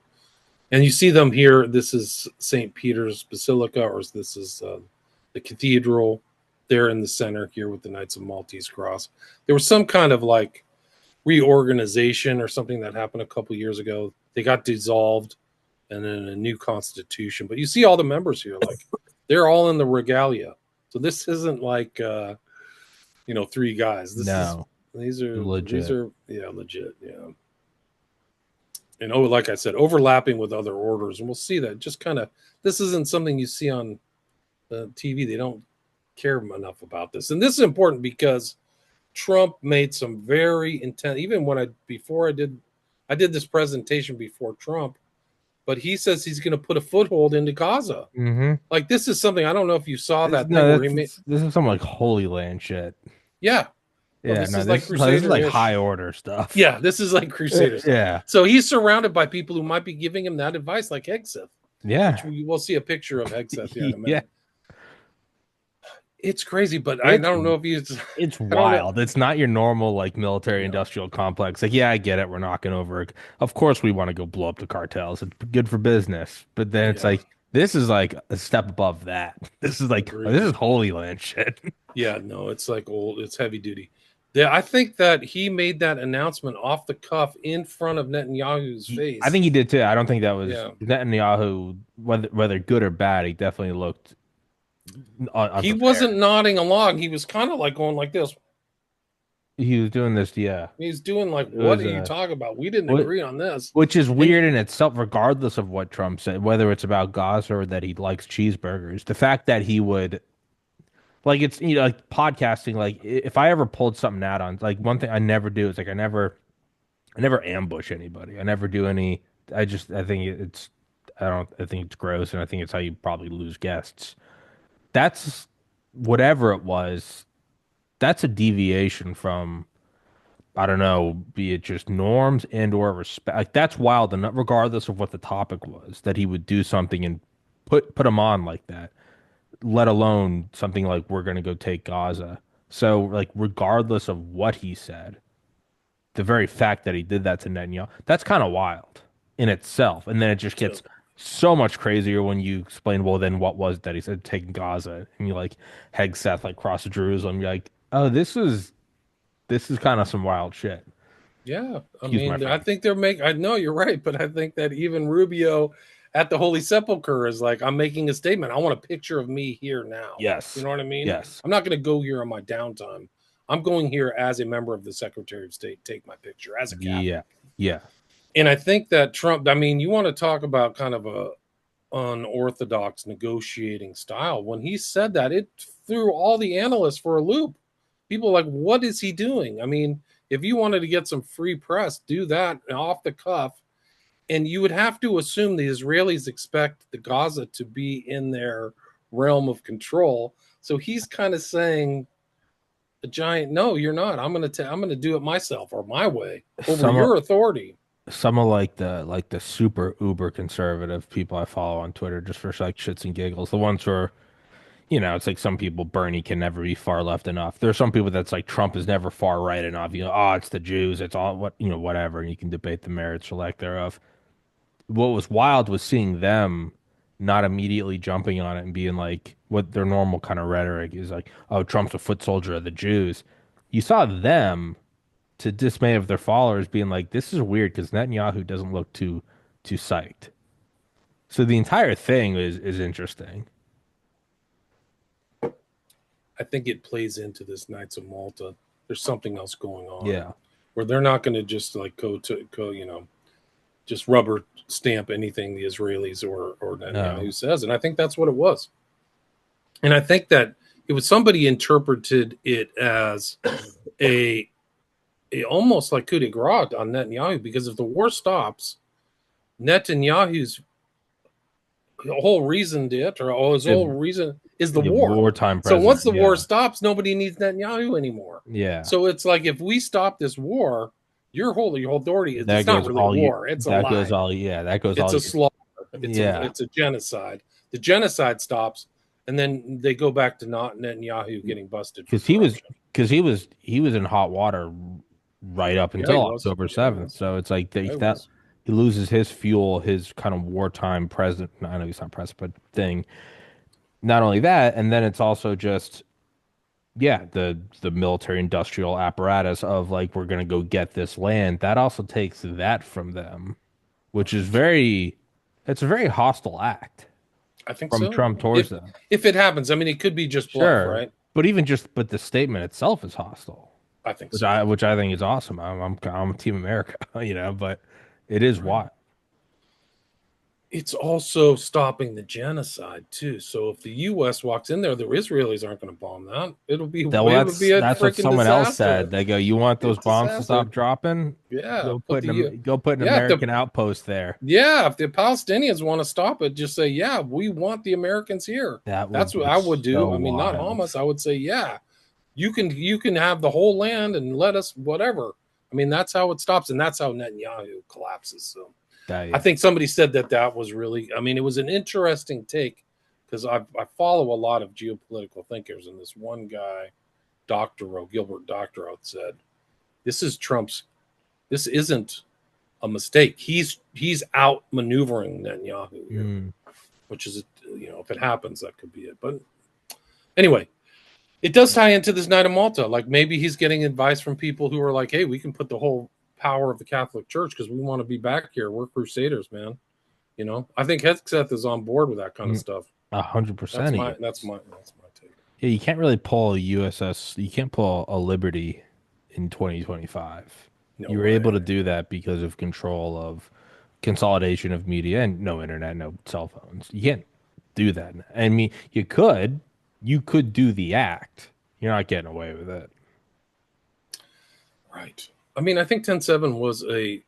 And you see them here. This is St. Peter's Basilica, or this is the cathedral. They're in the center here with the Knights of Maltese cross. There was some kind of like reorganization or something that happened a couple years ago. They got dissolved and then a new constitution. But you see all the members here, like they're all in the regalia. So this isn't like three guys. These are Legit. legit. Yeah. And like I said, overlapping with other orders. And we'll see that just kind of this isn't something you see on the TV. They don't care enough about this. And this is important because Trump made some very intense. Even when I did this presentation before Trump, but he says he's going to put a foothold into Gaza. Hmm. Like this is something I don't know if you saw This, that thing no, where he made. this is some like Holy Land shit. Yeah, well, Yeah, this no, is like this is like Crusader-ish. high order stuff. Yeah, this is like Crusader stuff. Yeah, So he's surrounded by people who might be giving him that advice, like Hegseth, which yeah, we will see a picture of Hegseth here in a yeah. minute. It's crazy, but I It's don't know if you. it's I don't know. wild. It's not your normal like military No. industrial complex. Like, yeah, I get it. We're knocking over. Of course, we want to go blow up the cartels. It's good for business. But then it's Yeah, like this is like a step above that. This is like agreed. this is Holy Land shit. Yeah, no, it's like old. It's heavy duty. Yeah, I think that he made that announcement off the cuff in front of Netanyahu's I face. think he did too. I don't think that was Yeah, Netanyahu, whether good or bad. He definitely looked he unprepared. wasn't nodding along. He was kind of like going like this. He was doing this, yeah. He's doing like, It "What was are you talking about? We didn't what agree on this." which is And weird in itself, regardless of what Trump said, whether it's about Gaza or that he likes cheeseburgers. The fact that he would like it's like podcasting. Like if I ever pulled something out on like one thing I never do is like I never ambush anybody. I never do any. I think it's I think it's gross, and I think it's how you probably lose guests. That's whatever it was. That's a deviation from I don't know, be it just norms and or respect. Like that's wild, and regardless of what the topic was, that he would do something and put him on like that. Let alone something like we're gonna go take Gaza. So like regardless of what he said, the very fact that he did that to Netanyahu, that's kind of wild in itself. And then it just so, gets so much crazier when you explain, well, then what was that he said taking Gaza, and you like Hegseth like cross Jerusalem. You're like, oh, this is kind of some wild shit. yeah, I Excuse my mean, I French. think they're making. I know you're right, but I think that even Rubio at the Holy Sepulchre is like, I'm making a statement. I want a picture of me here now. You Yes. know what I mean? Yes. I'm not going to go here on my downtime. I'm going here as a member of the Secretary of State, take my picture as a Yeah. Catholic. Yeah. And I think that Trump. I mean, you want to talk about kind of a unorthodox negotiating style. When he said that, it threw all the analysts for a loop. People are like, what is he doing? I mean, if you wanted to get some free press, do that off the cuff. And you would have to assume the Israelis expect the Gaza to be in their realm of control. So he's kind of saying a giant, no, you're not. I'm going to do it myself or my way over Some of your authority. some of like the super uber conservative people I follow on Twitter just for like shits and giggles. The ones who are, it's like some people Bernie can never be far left enough. There are some people that's like Trump is never far right enough. Oh, it's the Jews, it's all whatever, and you can debate the merits or lack thereof. What was wild was seeing them not immediately jumping on it and being like what their normal kind of rhetoric is like, oh, Trump's a foot soldier of the Jews. You saw them to dismay of their followers being like, this is weird because Netanyahu doesn't look too psyched. So the entire thing is interesting. I think it plays into this Knights of Malta. There's something else going on Yeah. where they're not going to just like go, just rubber stamp anything the Israelis or No. Netanyahu says. And I think that's what it was. And I think that it was somebody interpreted it as a, a almost like coup de grace on Netanyahu because if the war stops, Netanyahu's whole reason did, or his Yeah, whole reason is the yeah, war. wartime So once president. the war Yeah. stops, nobody needs Netanyahu anymore. Yeah. So it's like if we stop this war, your whole authority is That it's not goes really a all you war, it's a that goes lie. all yeah, that goes It's all a you. slaughter. Yeah. It's a genocide. The genocide stops, and then they go back to not Netanyahu getting busted for Because he was corruption. he was in hot water right up Yeah, he until was. October Yeah, he 7th. was. So it's like Yeah, he that was. he loses his fuel, his kind of wartime president. I know he's not president, but thing. Not only that, and then it's also just yeah, the military industrial apparatus of like we're gonna go get this land. That also takes that from them, which is very it's a very hostile act I think from so. Trump towards them. If it happens, I mean, it could be just bluff, Sure, right? but even just but the statement itself is hostile, I think so. which I think is awesome. I'm Team America, but it is Right. wild. it's also stopping the genocide too. So if the U.S. walks in there, the Israelis aren't going to bomb that. Well, It would be a that's what freaking someone else disaster. said. They go, "You want A those bombs to disaster. stop dropping? Yeah, Go put an yeah. American outpost there." If the Palestinians want to stop it, just say, yeah, we want the Americans here. That would That's what be I would do. so I mean, not wild. Hamas. I would say, yeah, you can have the whole land and let us whatever. I mean, that's how it stops, and that's how Netanyahu collapses. So I That think somebody said that that was really. I mean, it was an interesting take because I follow a lot of geopolitical thinkers, and this one guy, Gilbert Doctorow, said this is Trump's. This isn't a mistake. He's out maneuvering Netanyahu here, mm, which is if it happens, that could be it. But anyway, it does tie into this Night of Malta. Like maybe he's getting advice from people who are like, "Hey, we can put the whole power of the Catholic Church because we want to be back here. We're crusaders, man." I think Hegseth is on board with that kind of mm, stuff. 100% he That's my take. Yeah, you can't really pull a USS. You can't pull a Liberty in 2025. No You were able to way. do that because of control of consolidation of media and no internet, no cell phones. You can't do that. I mean, you could do the act. You're not getting away with it. Right. I mean, I think 10-7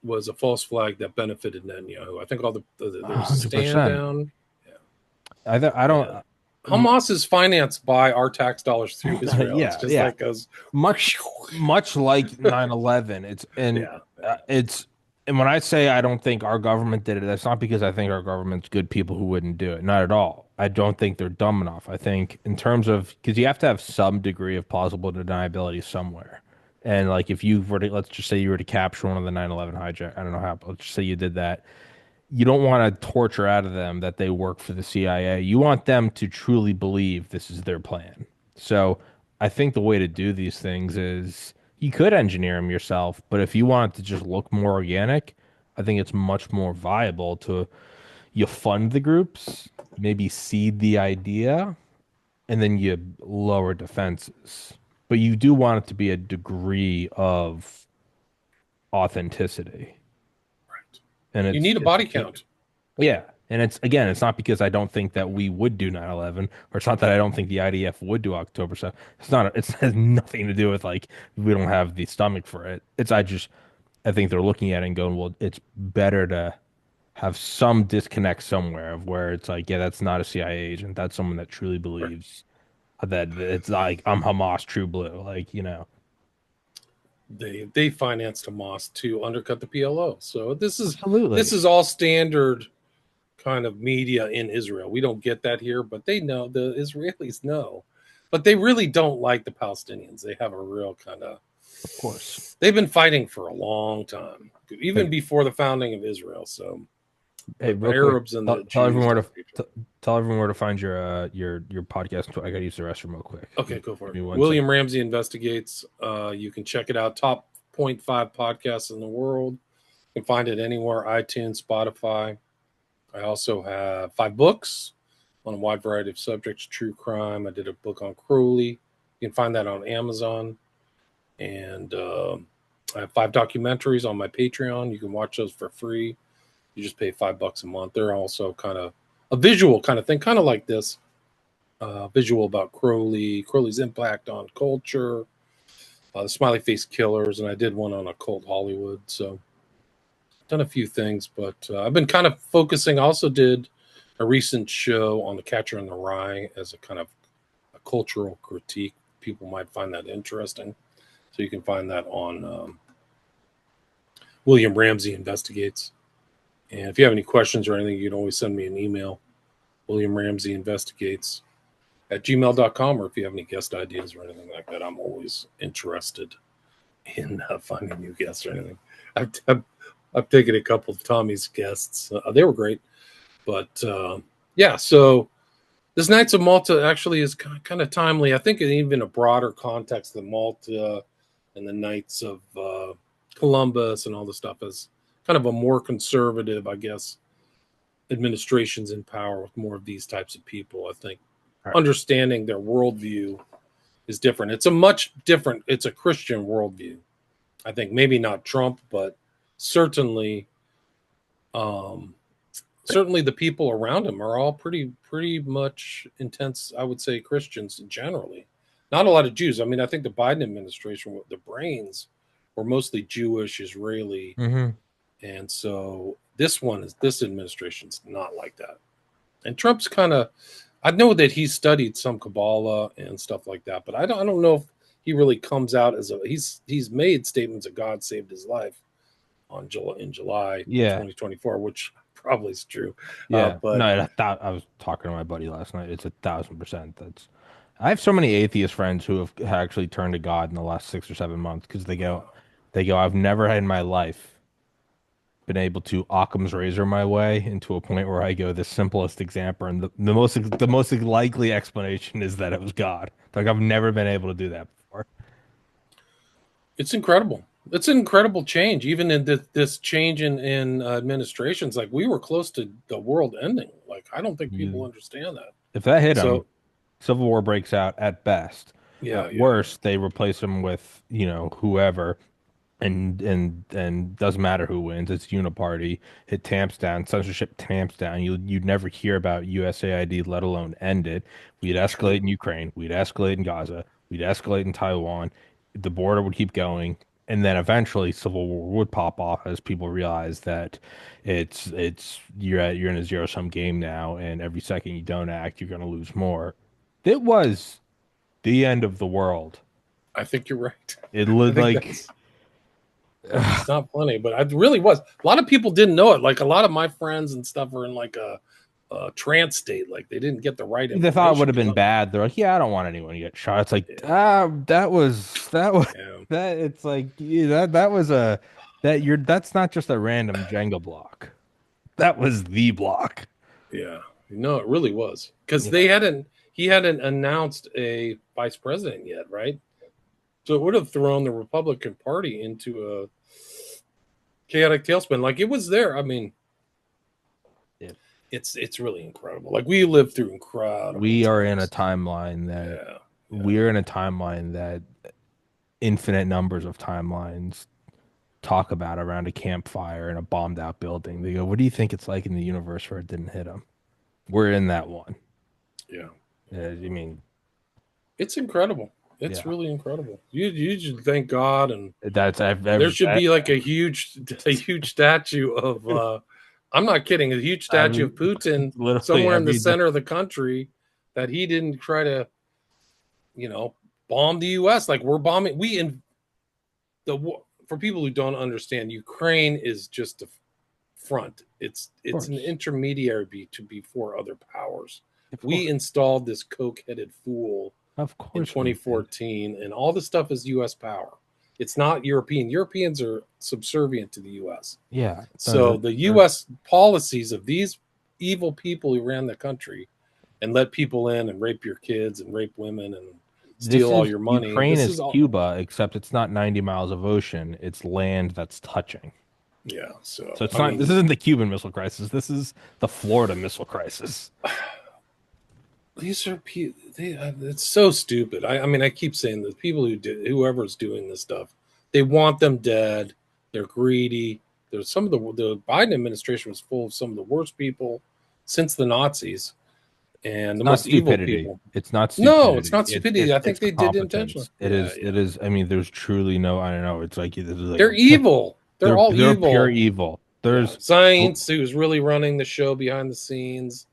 was a false flag that benefited Netanyahu. I think all there was a stand 100%. down. Yeah. I And don't. Hamas is financed by our tax dollars through Israel. It's Yeah, just yeah. like goes, Much like 9/11. yeah, It's and when I say I don't think our government did it, that's not because I think our government's good people who wouldn't do it. Not at all. I don't think they're dumb enough. I think in terms of because you have to have some degree of plausible deniability somewhere. And like if you were to let's just say you were to capture one of the 9/11 hijack, I don't know how, let's just say you did that. You don't want to torture out of them that they work for the CIA. You want them to truly believe this is their plan. So I think the way to do these things is you could engineer them yourself, but if you want it to just look more organic, I think it's much more viable to you fund the groups, maybe seed the idea, and then you lower defenses. But you do want it to be a degree of authenticity. right. And You need a it's body key. count. Yeah. And it's again, it's not because I don't think that we would do 9/11, or it's not that I don't think the IDF would do October 7th. It has nothing to do with like we don't have the stomach for it. I think they're looking at it and going, well, it's better to have some disconnect somewhere of where it's like, yeah, that's not a CIA agent. That's someone that truly Right. believes that it's like I'm Hamas true blue. Like, They financed Hamas to undercut the PLO. So this absolutely. is all standard kind of media in Israel. We don't get that here, but they know the Israelis know. But they really don't like the Palestinians. They have a real kind of Of course. they've been fighting for a long time, even Hey, before the founding of Israel. So hey, the real quick, Arabs and the tell Jews everyone don't. where tell everyone where to find your podcast. I gotta use the restroom real quick. Okay, go for Give it. me one second. William Ramsey Investigates. You can check it out. Top point 0.5 podcasts in the world. You can find it anywhere: iTunes, Spotify. I also have 5 books on a wide variety of subjects: true crime. I did a book on Crowley. You can find that on Amazon. And I have 5 documentaries on my Patreon. You can watch those for free. You just pay $5 a month. They're also kind of a visual kind of thing, kind of like this visual about Crowley's impact on culture, the Smiley Face Killers, and I did one on occult Hollywood. So I've done a few things, but I've been kind of focusing. I also did a recent show on The Catcher in the Rye as a kind of a cultural critique. People might find that interesting. So you can find that on William Ramsey Investigates. And if you have any questions or anything, you can always send me an email, William Ramsey Investigates at gmail.com, or if you have any guest ideas or anything like that, I'm always interested in finding new guests or anything. I've, I've, I've taken a couple of Tommy's guests. They were great. But yeah, so this Knights of Malta actually is kind of timely. I think in even a broader context than Malta and the Knights of Columbus and all the stuff is kind of a more conservative, I guess, administrations in power with more of these types of people. I think All right. understanding their worldview is different. It's a much different, it's a Christian worldview. I think maybe not Trump, but certainly um, certainly the people around him are all pretty much intense, I would say, Christians generally. Not a lot of Jews. I mean, I think the Biden administration, the brains were mostly Jewish, Israeli, Hmm. and so this administration's not like that. And Trump's kind of, I know that he studied some Kabbalah and stuff like that, but I don't know if he really comes out as a he's made statements that God saved his life in July Yeah. 2024, which probably is true. Yeah. But No, I was talking to my buddy last night. It's 1,000%. That's I have so many atheist friends who have actually turned to God in the last 6 or 7 months because they go, I've never in my life been able to Occam's razor my way into a point where I go the simplest example and the most likely explanation is that it was God. Like I've never been able to do that before. it's incredible. It's an incredible change, even in this change in administrations. Like we were close to the world ending. Like I don't think people You, understand that. if that hit them, So civil war breaks out at best. yeah, At yeah, yeah. worst, they replace him with, whoever, and doesn't matter who wins. It's uniparty. It tamps down censorship, tamps down. You'd never hear about USAID, let alone end it. We'd escalate True. in Ukraine. We'd escalate in Gaza. We'd escalate in Taiwan. The border would keep going, and then eventually civil war would pop off as people realize that you're in a zero sum game now, and every second you don't act, you're going to lose more. It was the end of the world. I think you're right. It I looked think like. that's not funny, but it really was. A lot of people didn't know it. Like a lot of my friends and stuff were in like a trance state. Like they didn't get the right They thought it would information have been because bad. They're like, yeah, I don't want anyone to get shot. It's like, yeah, that was yeah, that. It's like yeah, that was a that's not just a random Jenga block. That was the block. yeah. No, it really was because Yeah, he hadn't announced a vice president yet, right? So it would have thrown the Republican Party into a chaotic tailspin. Like it was there. I mean, yeah. it's really incredible. Like we lived through incredible We are in a times. timeline that Yeah, yeah. we're in a timeline that infinite numbers of timelines talk about around a campfire in a bombed out building. They go, what do you think it's like in the universe where it didn't hit them? We're in that one. Yeah. I mean, It's incredible. It's yeah, really incredible. You should thank God, and that's there should I've be like a huge statue of I'm not kidding, a huge I statue of mean, Putin literally somewhere in the every day. center of the country that he didn't try to, you know, bomb the US like we're bombing we in the for people who don't understand, Ukraine is just a front. Of It's an course, intermediary before other powers. of We course, installed this coke-headed fool of in course we did. 2014, and all this stuff is U.S. power. It's not European. Europeans are subservient to the U.S. Yeah, So the they're- U.S. policies of these evil people who ran the country and let people in and rape your kids and rape women and this steal all is your money. Ukraine This is is all, Cuba, except it's not 90 miles of ocean. It's land that's touching. yeah. So So it's I not. This mean, isn't the Cuban Missile Crisis. This is the Florida Missile Crisis. these are it's so stupid. I mean, I keep saying the people who do whoever's doing this stuff, they want them dead. They're greedy. There's some of the Biden administration was full of some of the worst people since the Nazis and It's the not most evil stupidity. people. It's not No, it's stupidity. not stupidity. I think It's they did intentionally. competence. It Yeah, is. It yeah. is. I mean, there's truly no. I don't know. It's like this is like They're evil. They're all they're pure evil. evil. Yeah. There's Science, who's really running the show behind the scenes,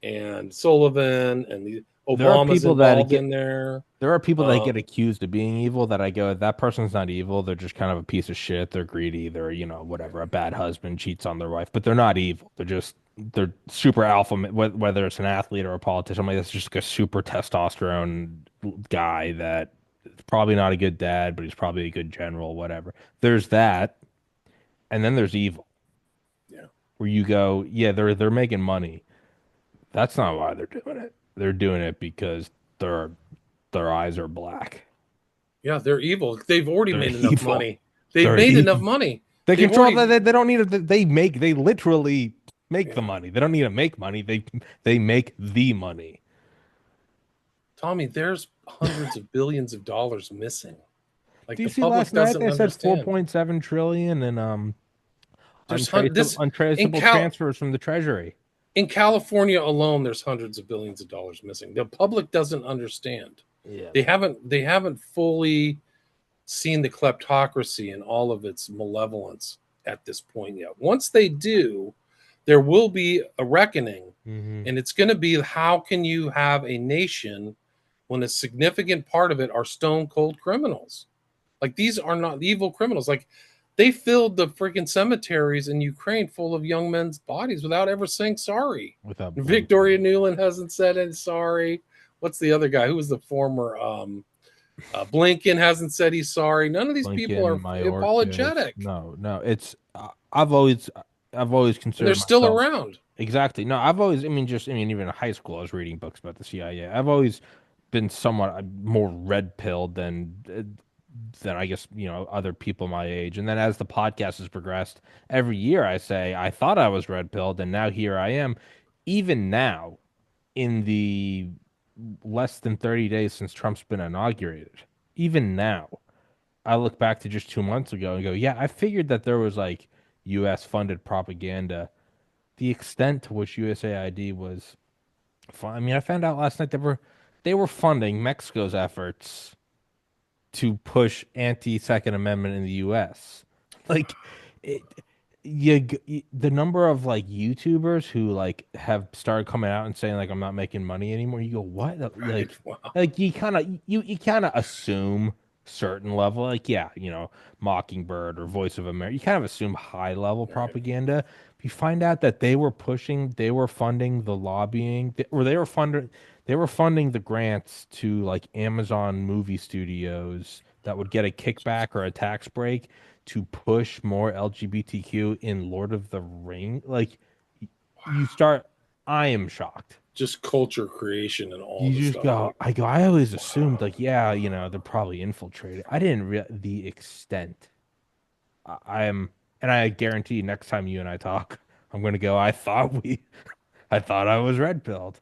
and Sullivan and the there are Obama's people that involved get in there. there are people that Uh, get accused of being evil that I go, that person's not evil. They're just kind of a piece of shit. They're greedy. They're, whatever, a bad husband cheats on their wife, but they're not evil. They're super alpha, whether it's an athlete or a politician. Like, that's just like a super testosterone guy that is probably not a good dad, but he's probably a good general, whatever. There's that. And then there's evil, yeah. where you go, yeah, they're making money. That's not why they're doing it. They're doing it because their their eyes are black. Yeah, they're evil. They've already They're made enough evil. money. They've They're made enough evil. money. They They've control already, that they don't need it. They literally make the yeah. money. They don't need to make money. They make the money. Tommy, there's hundreds of billions of dollars missing. Do Like you the see public last night doesn't they said understand. 4.7 trillion in There's this in untraceable Cal. transfers from the treasury. In California alone, there's hundreds of billions of dollars missing. The public doesn't understand. Yeah. They haven't fully seen the kleptocracy and all of its malevolence at this point yet. Once they do, there will be a reckoning, Mm-hmm. and it's going to be how can you have a nation when a significant part of it are stone cold criminals? Like these are not evil criminals. Like they filled the freaking cemeteries in Ukraine full of young men's bodies without ever saying sorry. Without Victoria blinking. Nuland hasn't said any sorry. What's the other guy? Who was the former Blinken hasn't said he's sorry. None of these people Blinken, are Mayorkas. apologetic, No. It's I've always and they're considered still myself. around. Exactly. No, even in high school, I was reading books about the CIA. I've always been somewhat more red pilled than I guess, other people my age. And then as the podcast has progressed, every year I say, I thought I was red pilled, and now here I am. Even now, in the less than 30 days since Trump's been inaugurated, even now, I look back to just 2 months ago and go, yeah, I figured that there was like US funded propaganda. The extent to which USAID was fun. I mean, I found out last night they were funding Mexico's efforts to push anti-Second Amendment in the U.S. Like, it, the number of like YouTubers who like have started coming out and saying like I'm not making money anymore. You go, what? Right? Wow. Like you kind of assume certain level, like yeah, Mockingbird or Voice of America. You kind of assume high level Right. propaganda. You find out that they were funding the lobbying, or they were funding the grants to like Amazon movie studios that would get a kickback or a tax break to push more LGBTQ in Lord of the Ring. Like you start, I am shocked. Just culture creation and all You the just stuff. go, Like, I always assumed wow. like, yeah, they're probably infiltrated. I didn't the extent. I am, and I guarantee next time you and I talk, I'm gonna go. I thought I was red pilled.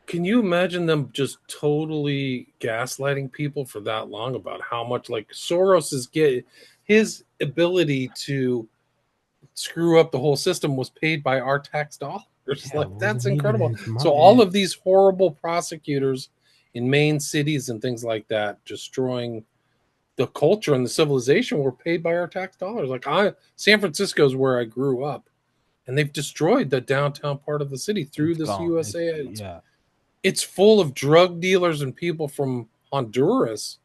Can you imagine them just totally gaslighting people for that long about how much like Soros is get his ability to screw up the whole system was paid by our tax dollars. Yeah, it Like that's wasn't even incredible. his So all money. of these horrible prosecutors in main cities and things like that destroying the culture and the civilization were paid by our tax dollars. Like San Francisco is where I grew up, and they've destroyed the downtown part of the city through It's this gone. USA. Yeah. It's full of drug dealers and people from Honduras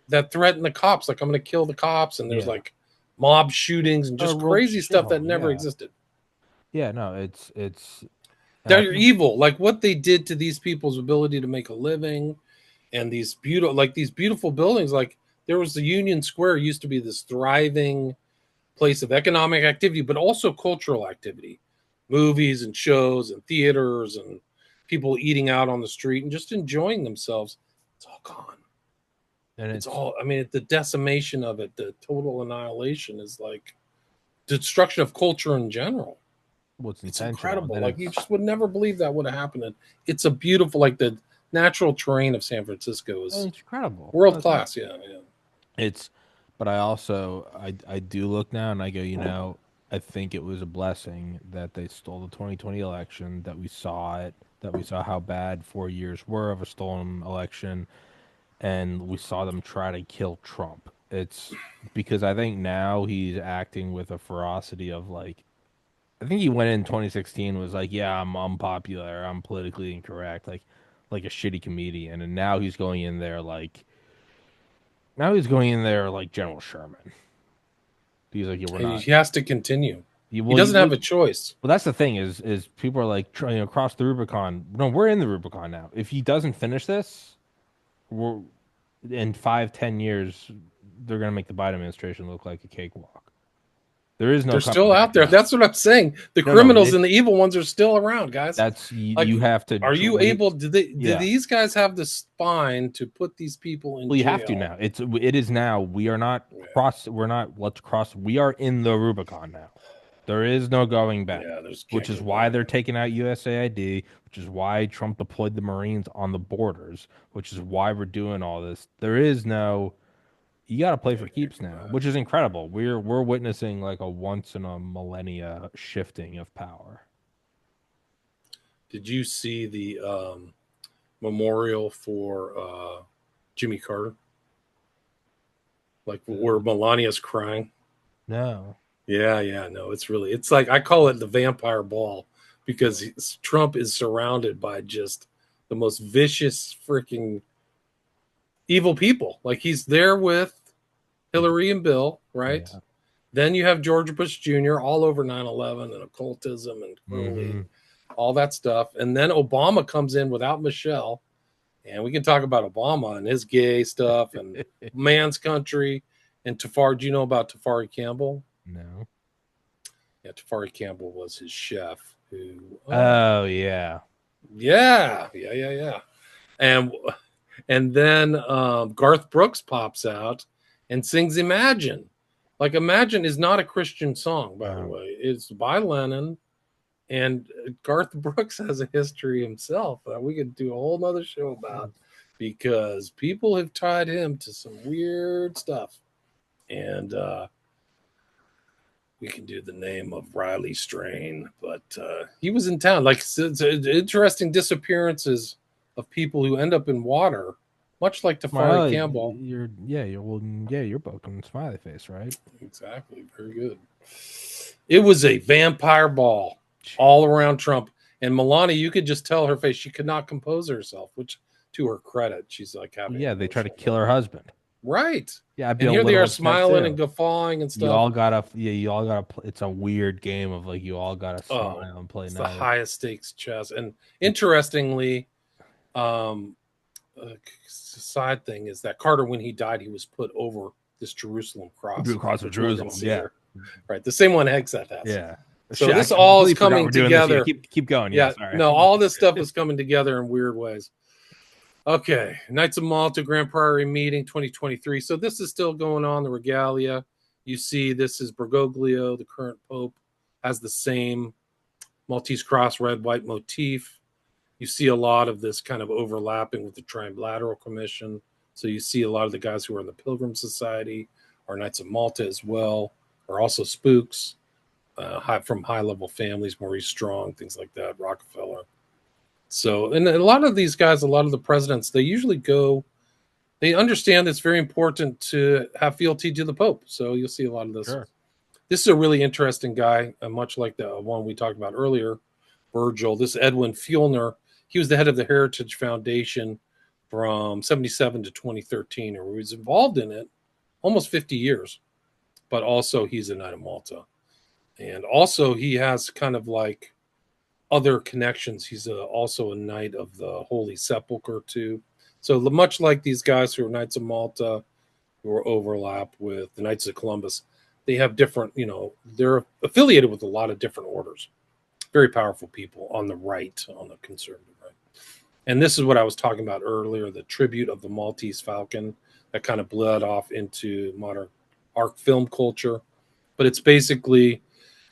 that threaten the cops, like I'm going to kill the cops, and there's Yeah. like mob shootings and A just real crazy stuff that shithole. never Yeah. existed. Yeah. No, it's. And I They're think evil. Like what they did to these people's ability to make a living, and these beautiful buildings. Like there was the Union Square used to be this thriving place of economic activity, but also cultural activity, movies and shows and theaters and people eating out on the street and just enjoying themselves. It's all gone. and It's it's all, I mean, the decimation of it, the total annihilation is like destruction of culture in general. what's It's intentional, and incredible. then Like you it's just would never believe that would have happened. And it's a beautiful, like the natural terrain of San Francisco is it's incredible. world class. Yeah, yeah. It's, but I do look now and I go, I think it was a blessing that they stole the 2020 election, that we saw it, that we saw how bad 4 years were of a stolen election, and we saw them try to kill Trump. It's because I think now he's acting with a ferocity of like, I think he went in 2016 was like, yeah, I'm unpopular, I'm politically incorrect, like a shitty comedian, and now he's going in there like General Sherman. He's like, yeah, we're And not. he has to continue. You, He well, doesn't have a choice. well, that's the thing is people are like trying to cross the Rubicon. No, we're in the Rubicon now. If he doesn't finish this, we're in 5, 10 years, they're gonna make the Biden administration look like a cakewalk. There is no They're coming still back out there. now. That's what I'm saying. The No, criminals and the evil ones are still around, guys. that's Like, you have to are you wait. able? Do Yeah, these guys have the spine to put these people in well, you have to jail? now. It is now. We are not Yeah, cross. We're not. Let's cross. We are in the Rubicon now. There is no going back, yeah. There's which can't is go why back. they're taking out USAID, which is why Trump deployed the Marines on the borders, which is why we're doing all this. There is no, you got to play Yeah, for can't keeps go now, back. which is incredible. We're witnessing like a once in a millennia shifting of power. Did you see the memorial for Jimmy Carter? Like where Melania's crying? No. Yeah, no, it's like I call it the vampire ball because Trump is surrounded by just the most vicious freaking evil people. Like he's there with Hillary and Bill, right? Yeah. Then you have George Bush Jr. all over 9/11 and occultism and Crowley Mm-hmm. and all that stuff. And then Obama comes in without Michelle. And we can talk about Obama and his gay stuff and man's country. And Tafari, do you know about Tafari Campbell? No. Yeah, Tafari Campbell was his chef who, Oh yeah. yeah. And then Garth Brooks pops out and sings Imagine. Like Imagine is not a Christian song, by the Um, way. It's by Lennon. And Garth Brooks has a history himself that we could do a whole nother show about because people have tied him to some weird stuff. And we can do the name of Riley Strain, but he was in town. Like it's interesting disappearances of people who end up in water, much like Tafari well, Campbell. you're both smiley face, right? Exactly. Very good. It was a vampire ball all around Trump. And Melania, you could just tell her face. She could not compose herself, which to her credit, she's like having Yeah, they try to kill her husband. Right. Yeah, I'd be And a here they little are upset smiling and too. guffawing and You stuff. all gotta, it's a weird game of like you all gotta Oh, smile and play it's the nice. highest stakes chess. And interestingly, um, side thing is that Carter, when he died, he was put over this Jerusalem cross. Across of which we're gonna Jerusalem, see yeah, here. Right. The same one Hegseth has. yeah. So Shit, I this all is completely forgot coming we're doing this. Yeah, together. keep going. Yeah, Yeah, sorry. no, all this stuff is coming together in weird ways. Okay, Knights of Malta Grand Prairie meeting 2023. So this is still going on, the regalia. You see, this is Bergoglio, the current pope, has the same Maltese cross, red, white motif. You see a lot of this kind of overlapping with the Trilateral Commission. So you see a lot of the guys who are in the Pilgrim Society, are Knights of Malta as well, are also spooks from high-level families, Maurice Strong, things like that, Rockefeller. So, and a lot of these guys, a lot of the presidents, they usually go, they understand it's very important to have fealty to the Pope. So you'll see a lot of this. Sure. This is a really interesting guy, much like the one we talked about earlier, Virgil. This Edwin Fuellner, he was the head of the Heritage Foundation from 77 to 2013, or he was involved in it almost 50 years. But also, he's a Knight of Malta. And also, he has kind of like other connections. He's also a Knight of the Holy Sepulchre, too. So, much like these guys who are Knights of Malta, who are overlap with the Knights of Columbus, they have different, they're affiliated with a lot of different orders. Very powerful people on the right, on the conservative right. And this is what I was talking about earlier, the tribute of the Maltese Falcon that kind of bled off into modern art film culture. But it's basically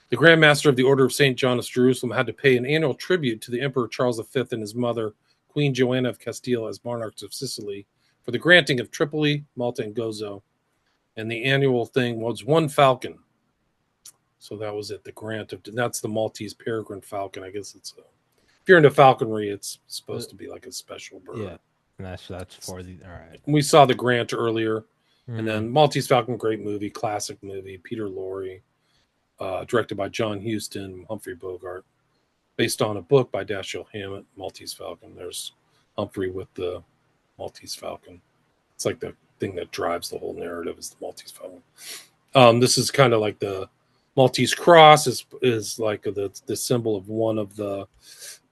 the Grand Master of the Order of St. John of Jerusalem had to pay an annual tribute to the Emperor Charles V and his mother, Queen Joanna of Castile, as monarchs of Sicily, for the granting of Tripoli, Malta, and Gozo. And the annual thing was one falcon. So that was it, the grant of, that's the Maltese peregrine falcon. I guess if you're into falconry, it's supposed to be like a special bird. Yeah, and that's for the, all right. We saw the grant earlier. And then Maltese Falcon, great movie, classic movie, Peter Lorre, directed by John Huston, Humphrey Bogart, based on a book by Dashiell Hammett, Maltese Falcon. There's Humphrey with the Maltese Falcon. It's like the thing that drives the whole narrative is the Maltese Falcon. This is kind of like the Maltese Cross is like the symbol of one of the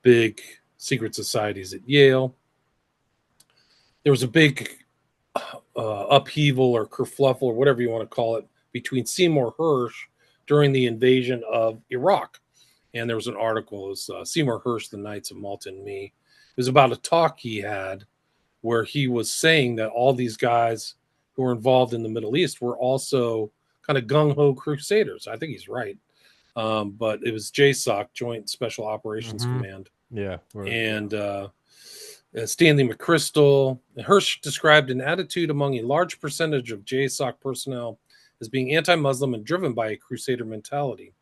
big secret societies at Yale. There was a big upheaval or kerfluffle or whatever you want to call it between Seymour Hersh during the invasion of Iraq. And there was an article, it was Seymour Hersh, The Knights of Malta and Me. It was about a talk he had where he was saying that all these guys who were involved in the Middle East were also kind of gung-ho crusaders. I think he's right. But it was JSOC, Joint Special Operations Command. Yeah. And Stanley McChrystal. Hersh described an attitude among a large percentage of JSOC personnel as being anti-Muslim and driven by a crusader mentality.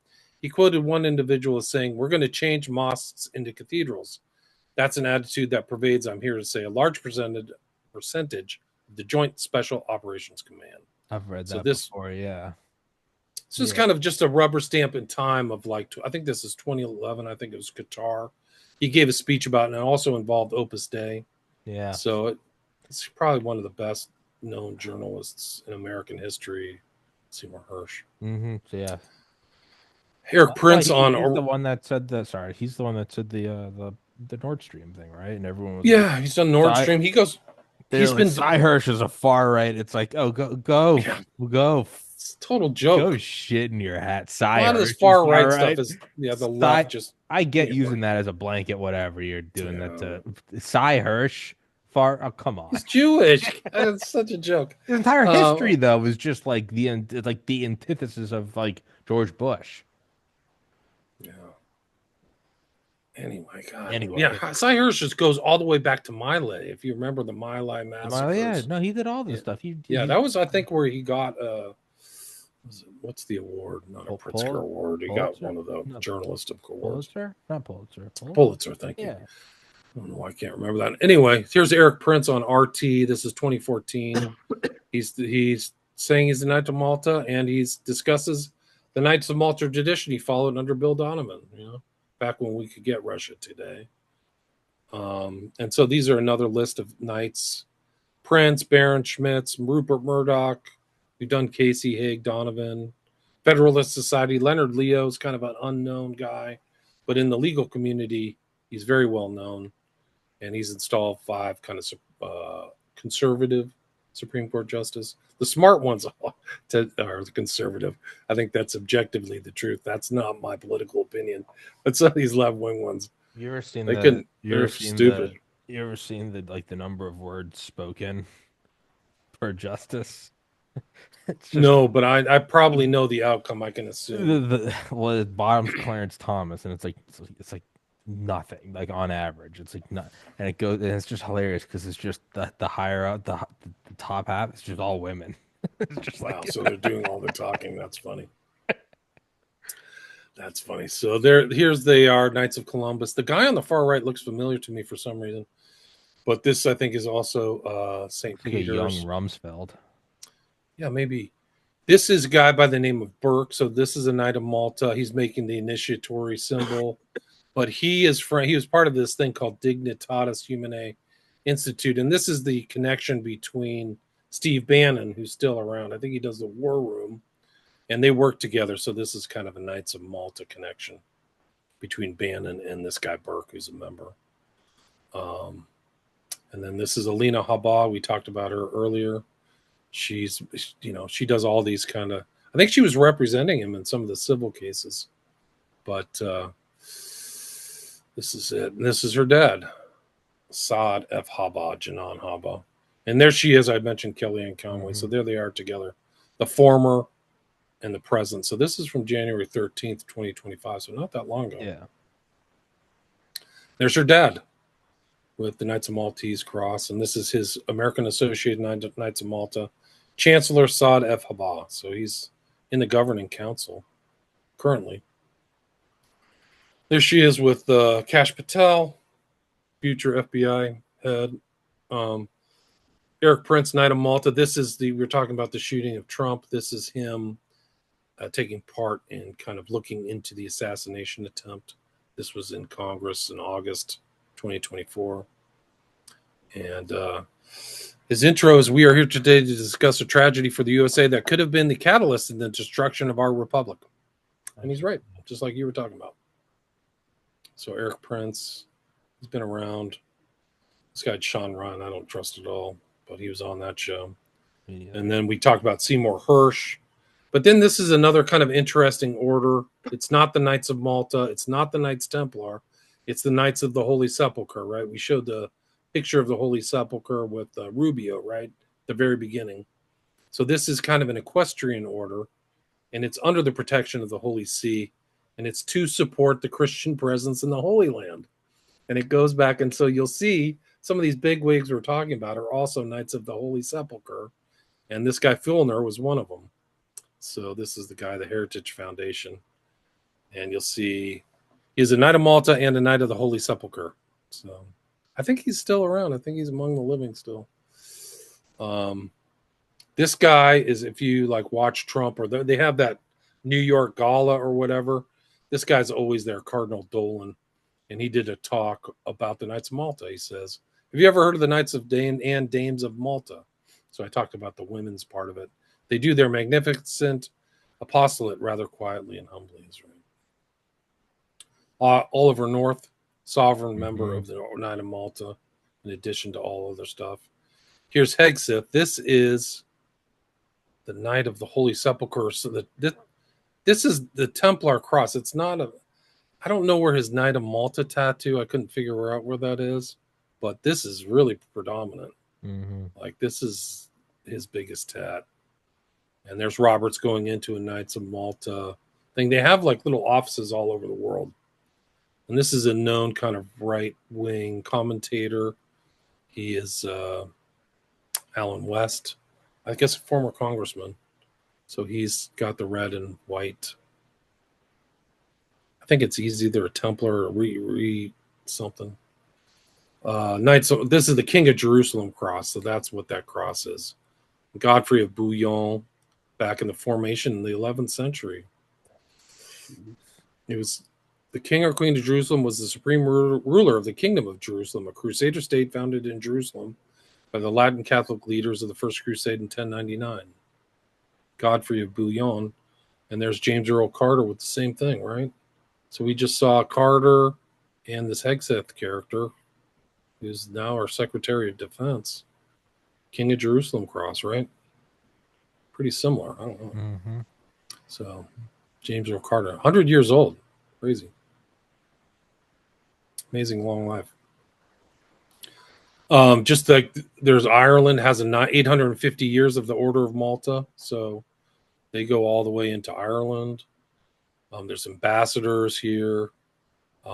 He quoted one individual as saying, "We're going to change mosques into cathedrals. That's an attitude that pervades, I'm here to say, a large percentage of the Joint Special Operations Command." I've read So that this before. Yeah. is Yeah. kind of just a rubber stamp in time of like, I think this is 2011. I think it was Qatar. He gave a speech about it, and it also involved Opus Dei. Yeah. So it's probably one of the best known journalists in American history, Seymour Hersh. So yeah. Eric Well, Prince on, he's the one that said the sorry, he's the one that said the Nord Stream thing, right? And everyone was like, yeah, he's done Nord Cy, Stream. He goes, they're he's like, been, Cy Hirsch is a far right. It's like, oh, yeah, go, it's a total go joke. shit in your hat. A Cy lot of this Hirsch is far far right stuff right. is, yeah, the left Cy, just, I get yeah, using that as a blanket, whatever you're doing that yeah. to Cy Hirsch. Far, oh, come on. He's Jewish. It's such a joke. His entire Uh, history, though, was just like the antithesis of like George Bush. yeah. Anyway, God, Anyway, yeah, Cy Hirsch just goes all the way back to My Lai. If you remember the My Lai yeah, massacres, no, he did all this yeah, stuff. yeah, He that was I think where he got what's the award? Not a Pritzker Pul Award. He got Pulitzer, one of the no, journalistic awards. Pulitzer, not Pulitzer, Pulitzer. Pulitzer, thank you. Yeah. I don't know why I can't remember that. Anyway, here's Eric Prince on RT. This is 2014. He's saying he's the Knight of Malta, and he discusses the Knights of Malta tradition he followed under Bill Donovan. Back when we could get Russia today. And so these are another list of knights: Prince, Baron Schmitz, Rupert Murdoch. We've done Casey Haig, Donovan, Federalist Society. Leonard Leo is kind of an unknown guy, but in the legal community, he's very well known. And he's installed 5 kind of conservative Supreme Court justice. The smart ones are the conservative. I think that's objectively the truth. That's not my political opinion. But some of these left wing ones, You ever seen they the? couldn't. You ever They're seen stupid. the? You ever seen the like the number of words spoken per justice? It's just No, but I probably know the outcome. I can assume. well, it bottoms Clarence Thomas, and it's like nothing, like on average, it's like not, and it goes, and it's just hilarious because it's just the higher up the top half, it's just all women. It's just Wow, like so they're doing all the talking. That's funny. That's funny. So here's they are Knights of Columbus. The guy on the far right looks familiar to me for some reason, but this I think is also St. like a young Peter's. Rumsfeld. Yeah, maybe. This is a guy by the name of Burke. So this is a Knight of Malta. He's making the initiatory symbol, but he was part of this thing called Dignitatis Humanae Institute, and this is the connection between Steve Bannon, who's still around. I think he does the War Room, and they work together. So this is kind of a Knights of Malta connection between Bannon and this guy Burke, who's a member. And then this is Alina Habba. We talked about her earlier. She's, she does all these kind of, I think she was representing him in some of the civil cases, but this is it. And this is her dad, Saad F. Habba, Janan Habba. And there she is. I mentioned Kellyanne Conway. So there they are together, the former and the present. So this is from January 13th, 2025. So not that long ago. Yeah. There's her dad with the Knights of Maltese cross. And this is his American Associated Knights of Malta, Chancellor Saad F. Habba. So he's in the governing council currently. There she is with Kash Patel, future FBI head. Eric Prince, Knight of Malta. This is we're talking about the shooting of Trump. This is him taking part in kind of looking into the assassination attempt. This was in Congress in August 2024. And his intro is, "We are here today to discuss a tragedy for the USA that could have been the catalyst in the destruction of our republic." And he's right, just like you were talking about. So Eric Prince, he's been around. This guy, Sean Ryan, I don't trust at all, but he was on that show. Yeah. And then we talked about Seymour Hersh. But then this is another kind of interesting order. It's not the Knights of Malta. It's not the Knights Templar. It's the Knights of the Holy Sepulchre, right? We showed the picture of the Holy Sepulchre with Rubio, right? At the very beginning. So this is kind of an equestrian order, and it's under the protection of the Holy See, and it's to support the Christian presence in the Holy Land. And it goes back, and so you'll see some of these big wigs we're talking about are also Knights of the Holy Sepulchre, and this guy Filner was one of them. So this is the guy, the Heritage Foundation. And you'll see he's a Knight of Malta and a Knight of the Holy Sepulchre. So I think he's still around. I think he's among the living still. This guy is, if you like watch Trump or they have that New York Gala or whatever, this guy's always there, Cardinal Dolan. And he did a talk about the Knights of Malta. He says, have you ever heard of the Knights of Dame and Dames of Malta? So I talked about the women's part of it. They do their magnificent apostolate rather quietly and humbly. Is right. Oliver North, sovereign member of the Knight of Malta, in addition to all other stuff. Here's Hegseth. This is the Knight of the Holy Sepulchre. So this is the Templar cross. It's not a. I don't know where his Knight of Malta tattoo. I couldn't figure out where that is, but this is really predominant. Like this is his biggest tat. And there's Roberts going into a Knights of Malta thing. They have like little offices all over the world. And this is a known kind of right-wing commentator. He is Alan West, I guess a former congressman. So he's got the red and white. I think it's either a Templar or re something. Knights. This is the King of Jerusalem cross, so that's what that cross is. Godfrey of Bouillon, back in the formation in the 11th century. It was the King or Queen of Jerusalem was the supreme ruler of the Kingdom of Jerusalem, a Crusader state founded in Jerusalem by the Latin Catholic leaders of the First Crusade in 1099. Godfrey of Bouillon, and there's James Earl Carter with the same thing, right? So we just saw Carter and this Hegseth character, who's now our Secretary of Defense, King of Jerusalem cross, right? Pretty similar. I don't know. So James Earl Carter, 100 years old. Crazy. Amazing long life. Just like there's Ireland has 850 years of the Order of Malta. So they go all the way into Ireland. There's ambassadors here.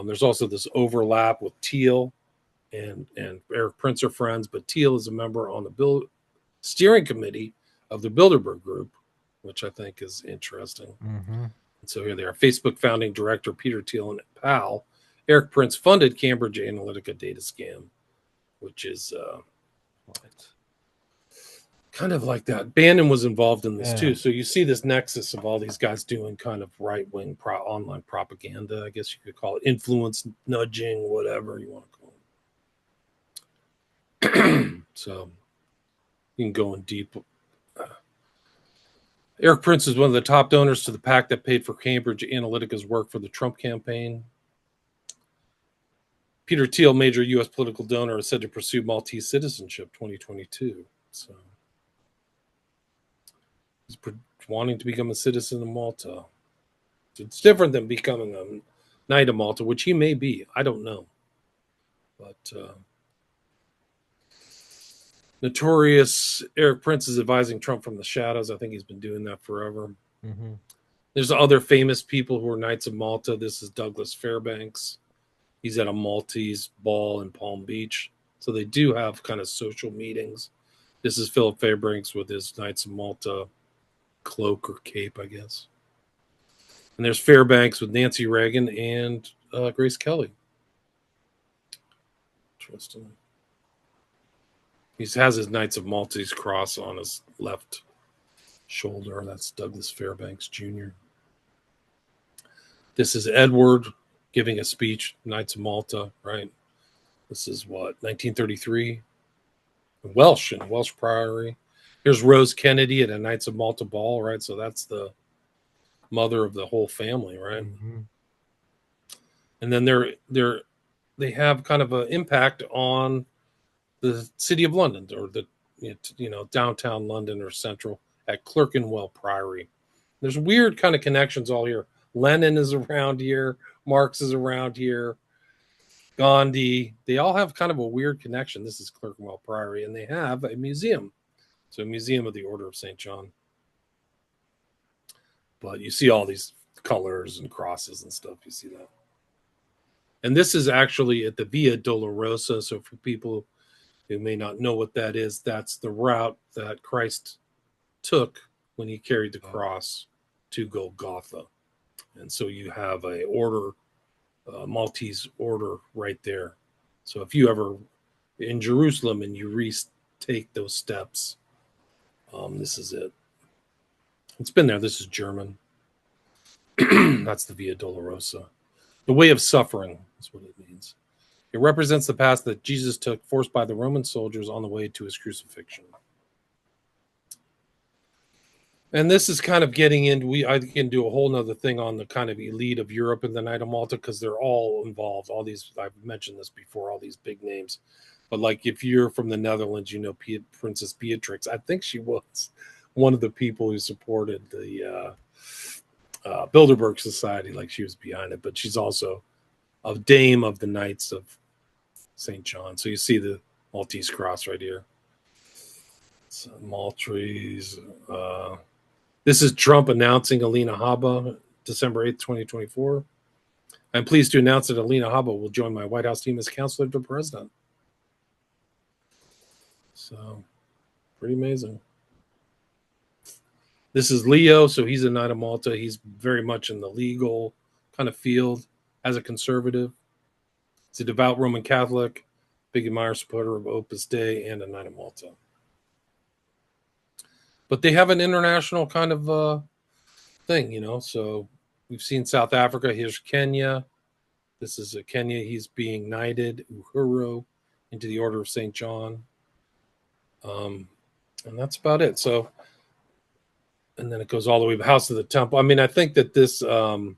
There's also this overlap with Teal and Eric Prince are friends, but Teal is a member on the steering committee of the Bilderberg Group, which I think is interesting. And so here they are. Facebook founding director Peter Thiel and pal Eric Prince funded Cambridge Analytica data scam, which is kind of like that. Bannon was involved in this too. So you see this nexus of all these guys doing kind of right-wing online propaganda, I guess you could call it, influence nudging, whatever you want to call it. So you can go in deep. Eric Prince is one of the top donors to the PAC that paid for Cambridge Analytica's work for the Trump campaign. Peter Thiel, major U.S. political donor, is said to pursue Maltese citizenship 2022. So he's wanting to become a citizen of Malta. It's different than becoming a Knight of Malta, which he may be. I don't know. But notorious Eric Prince is advising Trump from the shadows. I think he's been doing that forever. There's other famous people who are Knights of Malta. This is Douglas Fairbanks. He's at a Maltese ball in Palm Beach. So they do have kind of social meetings. This is Philip Fairbanks with his Knights of Malta cloak or cape, I guess. And there's Fairbanks with Nancy Reagan and Grace Kelly. Interesting. He has his Knights of Maltese cross on his left shoulder. That's Douglas Fairbanks Jr. This is Edward giving a speech, Knights of Malta, right? This is what, 1933? Welsh and Welsh Priory. Here's Rose Kennedy at a Knights of Malta ball, right? So that's the mother of the whole family, right? And then they have kind of an impact on the city of London, or the downtown London or central at Clerkenwell Priory. There's weird kind of connections all here. Lenin is around here. Marx is around here. Gandhi. They all have kind of a weird connection. This is Clerkenwell Priory, and they have a museum. So a museum of the Order of St. John. But you see all these colors and crosses and stuff. You see that. And this is actually at the Via Dolorosa. So for people who may not know what that is, that's the route that Christ took when he carried the cross to Golgotha. and so you have a order, Maltese order right there. So if you ever in Jerusalem and you retake those steps, this is it. It's been there. This is German. That's the Via Dolorosa. The way of suffering is what it means. It represents the path that Jesus took, forced by the Roman soldiers on the way to his crucifixion. And this is kind of getting into I can do a whole nother thing on the kind of elite of Europe and the Knight of Malta because they're all involved. All these I've mentioned this before, all these big names. But like if you're from the Netherlands, you know Princess Beatrix. I think she was one of the people who supported the Bilderberg Society, like she was behind it. But she's also a dame of the Knights of St. John. So you see the Maltese cross right here. So Maltese. This is Trump announcing Alina Habba, December 8th, 2024. I'm pleased to announce that Alina Habba will join my White House team as counselor to the president. So, pretty amazing. This is Leo, so he's a Knight of Malta. He's very much in the legal kind of field as a conservative. He's a devout Roman Catholic, big admirer, supporter of Opus Dei, and a Knight of Malta. But they have an international kind of thing, you know. So we've seen South Africa. Here's Kenya. This is Kenya. He's being knighted, Uhuru, into the Order of St. John. And that's about it. So, and then it goes all the way to the House of the Temple. I mean, I think that this, the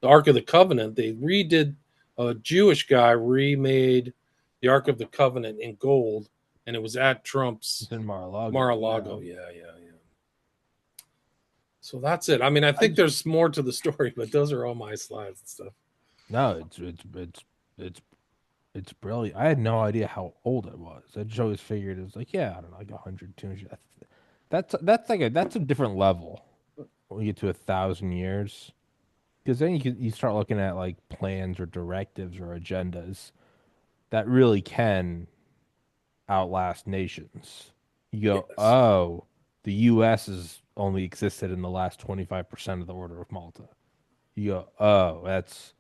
Ark of the Covenant, they redid, a Jewish guy remade the Ark of the Covenant in gold, and it was at Trump's It's in Mar-a-Lago. Mar-a-Lago. Yeah. So that's it. I mean, I think there's more to the story, but those are all my slides and stuff. No, it's brilliant. I had no idea how old it was. I just always figured it was like, yeah, I don't know, like 100, 200. That's a different level when you get to 1,000 years, because then you start looking at like plans or directives or agendas that really can outlast nations. You go, Yes. oh, the U.S. has only existed in the last 25% of the Order of Malta. You go, oh, that's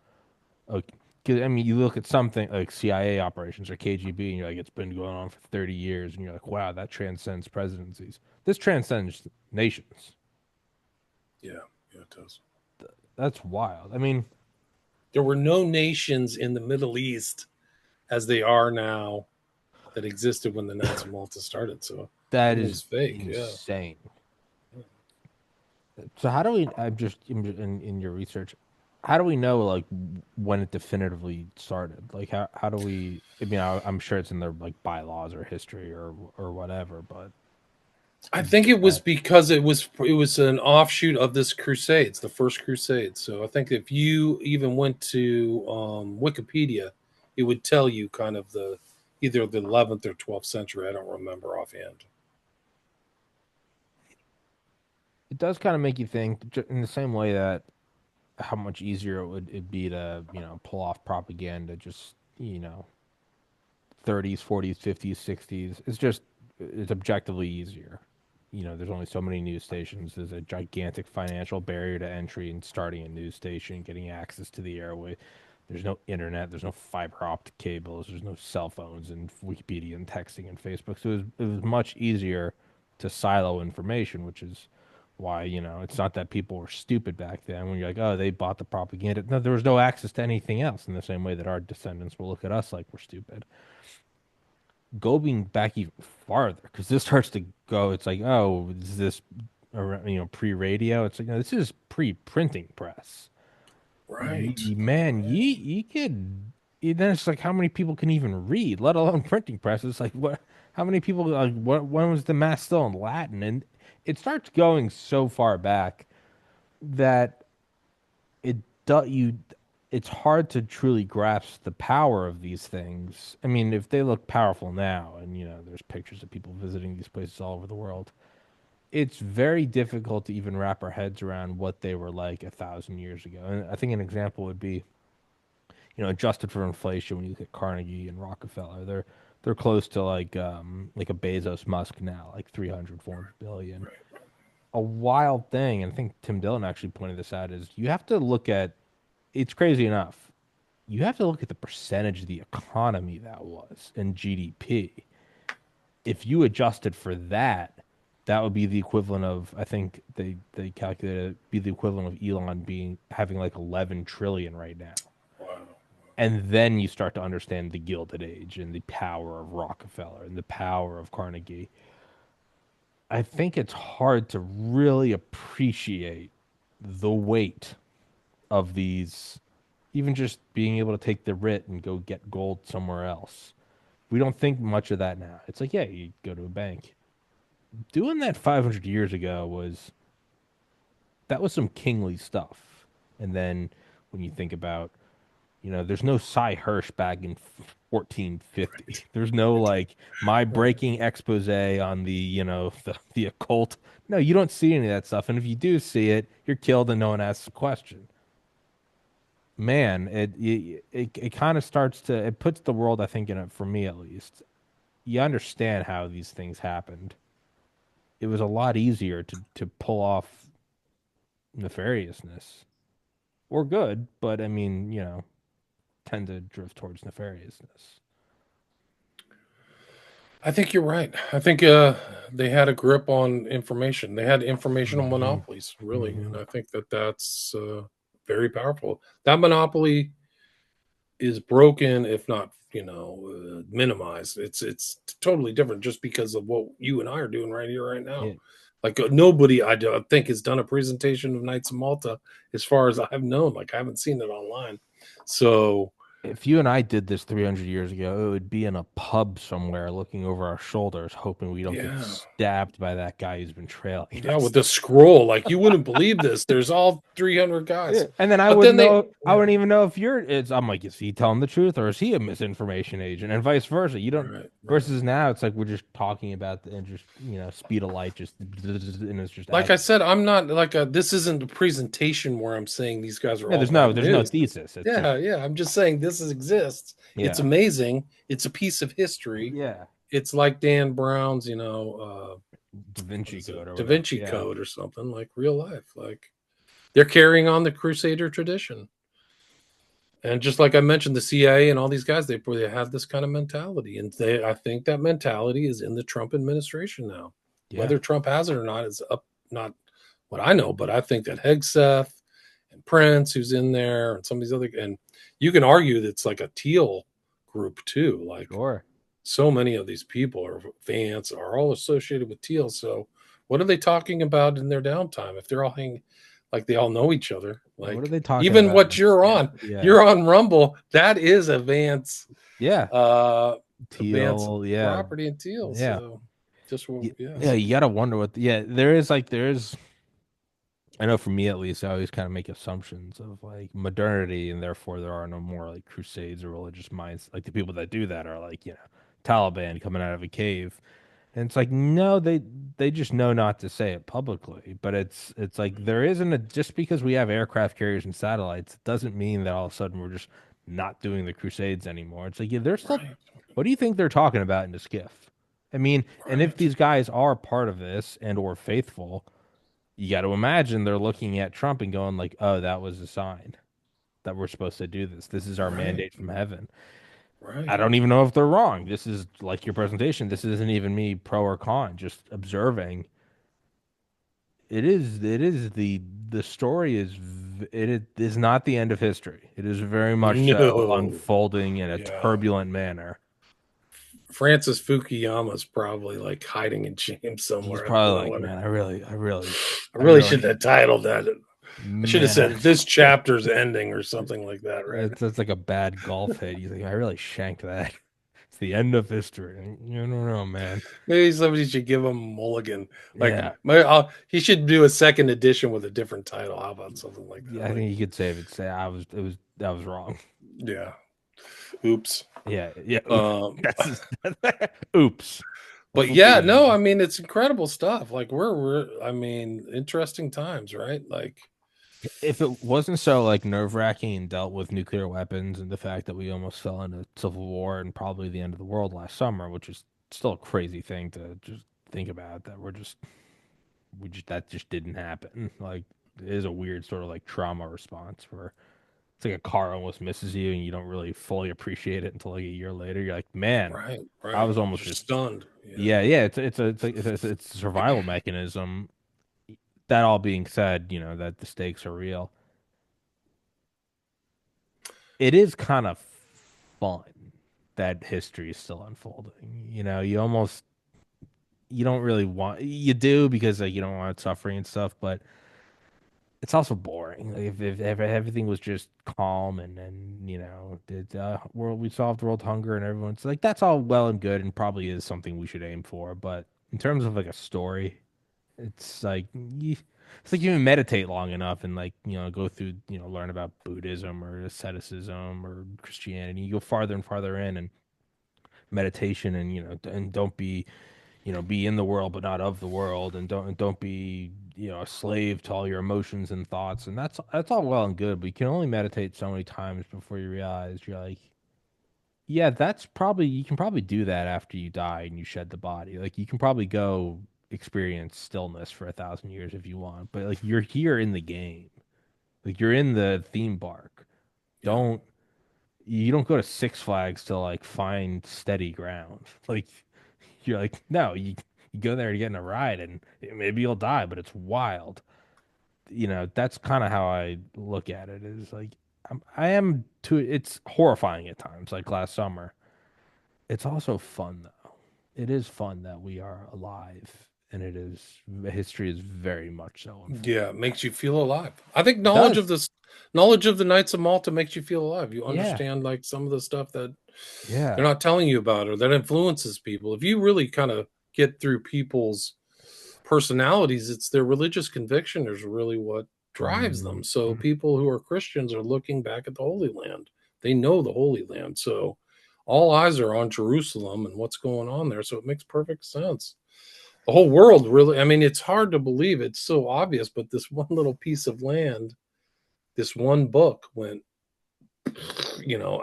okay. 'Cause, I mean, you look at something like CIA operations or KGB, and you're like, it's been going on for 30 years, and you're like, wow, that transcends presidencies. This transcends nations. Yeah, it does. That's wild. I mean, There were no nations in the Middle East as they are now that existed when the Knights of Malta started. So that it is was fake. Yeah. insane. So how do we? I'm just in your research. How do we know like when it definitively started? Like how do we? I mean, I'm sure it's in their like bylaws or history or whatever, but I think it was because it was an offshoot of this Crusades, the first Crusade. So I think if you even went to Wikipedia, it would tell you kind of the either the 11th or 12th century. I don't remember offhand. it does kind of make you think in the same way that how much easier it be to pull off propaganda just 30s, 40s, 50s, 60s. It's objectively easier. There's only so many news stations. There's a gigantic financial barrier to entry in starting a news station, getting access to the airway. There's no internet. There's no fiber optic cables. There's no cell phones and Wikipedia and texting and Facebook. So it was much easier to silo information, which is why it's not that people were stupid back then. When you're like, oh, they bought the propaganda. No, there was no access to anything else. In the same way that our descendants will look at us like we're stupid. Going back even farther, because this starts to go. It's like, oh, is this pre-radio? It's like, no, this is pre-printing press. Right. Man, you could. Then it's like, how many people can even read, let alone printing press? It's like, what? How many people? Like, what? When was the mass still in Latin? And it starts going so far back that it do, you it's hard to truly grasp the power of these things. I mean, if they look powerful now, and there's pictures of people visiting these places all over the world, it's very difficult to even wrap our heads around what they were like 1,000 years ago. And I think an example would be, adjusted for inflation, when you look at Carnegie and Rockefeller, they're close to like a Bezos Musk now, like 300, 400 billion. Right. a wild thing, and I think Tim Dillon actually pointed this out, is you have to look at, it's crazy enough. You have to look at the percentage of the economy that was in GDP. If you adjusted for that, that would be the equivalent of, I think they calculated it'd be the equivalent of Elon being having like 11 trillion right now. Wow. And then you start to understand the Gilded Age and the power of Rockefeller and the power of Carnegie. I think it's hard to really appreciate the weight of these, even just being able to take the writ and go get gold somewhere else. We don't think much of that now. It's like, yeah, you go to a bank. Doing that 500 years ago was, that was some kingly stuff. And then when you think about, there's no Cy Hirsch back in 1450. There's no like my Right. breaking expose on the, the occult. No, you don't see any of that stuff. And if you do see it, you're killed and no one asks a question. Man, it kind of starts to, it puts the world, I think, in it, for me at least. You understand how these things happened. It was a lot easier to pull off nefariousness or good, but I mean, tend to drift towards nefariousness. I think you're right. I think they had a grip on information. They had informational Hmm. monopolies, really, and Hmm. I think that that's very powerful. That monopoly is broken, if not, minimized. It's totally different just because of what you and I are doing right here, right now. Yeah. Like nobody, I don't think, has done a presentation of Knights of Malta, as far as I've known. Like I haven't seen it online. So If you and I did this 300 years ago, it would be in a pub somewhere looking over our shoulders, hoping we don't get yeah, stabbed by that guy who's been trailing yeah, us. with the scroll, like you wouldn't believe this. There's all 300 Yeah. guys, And then I but wouldn't then they, know, I yeah, wouldn't even know if I'm like, is he telling the truth or is he a misinformation agent? And vice versa. You don't, right, right. versus now, it's like we're just talking about and just, speed of light, just, and it's just Like out I there. said, I'm not like this isn't a presentation where I'm saying these guys are Yeah, all there's no, bad there's no news. thesis. It's just, Yeah, yeah. I'm just saying exists. It's yeah. amazing. It's a piece of history. Yeah. It's like Dan Brown's, Da what Vinci is it, Code or Da whatever. Vinci Yeah. Code or something, like real life. Like they're carrying on the Crusader tradition. And just like I mentioned, the CIA and all these guys, they have this kind of mentality, and I think that mentality is in the Trump administration now. Yeah. Whether Trump has it or not is up, not what I know, but I think that Hegseth and Prince, who's in there, and some of these other, and you can argue that it's like a teal group too. Like Sure. so many of these people are Vance are all associated with teal. So what are they talking about in their downtime if they're all hanging, like they all know each other? What are Like they talking even about? what you're Yeah. on, Yeah. you're on Rumble. That is Yeah. A Vance Teal. Yeah. property in teal. Yeah. So just yeah. Yeah. You got to wonder yeah, there is, I know for me at least, I always kind of make assumptions of like modernity and therefore there are no more like crusades or religious minds. Like the people that do that are like, Taliban coming out of a cave. And it's like, no, they just know not to say it publicly. But it's like there isn't a, just because we have aircraft carriers and satellites, it doesn't mean that all of a sudden we're just not doing the Crusades anymore. It's like, yeah, they're still, Right, what do you think they're talking about in the skiff? I mean, and if right, these guys are part of this and or faithful, you got to imagine they're looking at Trump and going like, oh, that was a sign that we're supposed to do this. This is our right, mandate from heaven. I right. don't even know if they're wrong. This is like your presentation. This isn't even me pro or con, just observing. It is the story it is not the end of history. It is very much so No. unfolding in a Yeah. turbulent manner. Francis Fukuyama's probably like hiding in shame He's somewhere. I don't probably know like, what. man, I I I really shouldn't really, have titled that. I should have man, said this chapter's ending or something like that, right? it's like a bad golf hit. He's like, I really shanked that. It's the end of history. You don't know, man. Maybe somebody should give him a mulligan. Like Yeah, he should do a second edition with a different title. How about something like yeah. that? I Like, think you could save it. Say that was wrong. yeah. Oops. Yeah, yeah. Um, That's oops. but yeah, no, I mean it's incredible stuff. Like I mean, interesting times, right? Like, If it wasn't so like nerve-wracking and dealt with nuclear weapons and the fact that we almost fell into civil war and probably the end of the world last summer, which is still a crazy thing to just think about, that we're just that just didn't happen. Like it is a weird sort of like trauma response where it's like a car almost misses you and you don't really fully appreciate it until like a year later. You're like, man, Right, I right. was almost You're just stunned. Yeah. yeah. It's a survival mechanism. That all being said, that the stakes are real. It is kind of fun that history is still unfolding. You don't really want you do because like you don't want suffering and stuff, but it's also boring. Like, if everything was just calm and did world we solved world hunger and everyone's like that's all well and good and probably is something we should aim for, but in terms of like a story, it's like it's like you meditate long enough and like go through learn about Buddhism or asceticism or Christianity. You go farther and farther in and meditation and and don't be be in the world but not of the world and don't be a slave to all your emotions and thoughts and that's all well and good but you can only meditate so many times before you realize you're like yeah that's probably you can probably do that after you die and you shed the body like you can probably go experience stillness for 1,000 years if you want but like you're here in the game like you're in the theme park Yeah. don't you don't go to Six Flags to like find steady ground like you're like, no, you go there to get in a ride and maybe you'll die, but it's wild. That's kind of how I look at it is like, I am too, it's horrifying at times, like last summer. It's also fun though. It is fun that we are alive and history is very much so Yeah, unfolding. it makes you feel alive. I think It does. knowledge of the Knights of Malta makes you feel alive. You Yeah. understand like some of the stuff that they're Yeah. not telling you about or that influences people. If you really kind of get through people's personalities, it's their religious conviction is really what drives Mhm. them. So people who are Christians are looking back at the Holy Land. They know the Holy Land. So all eyes are on Jerusalem and what's going on there. So it makes perfect sense. The whole world really, I mean, it's hard to believe it's so obvious, but this one little piece of land, this one book went,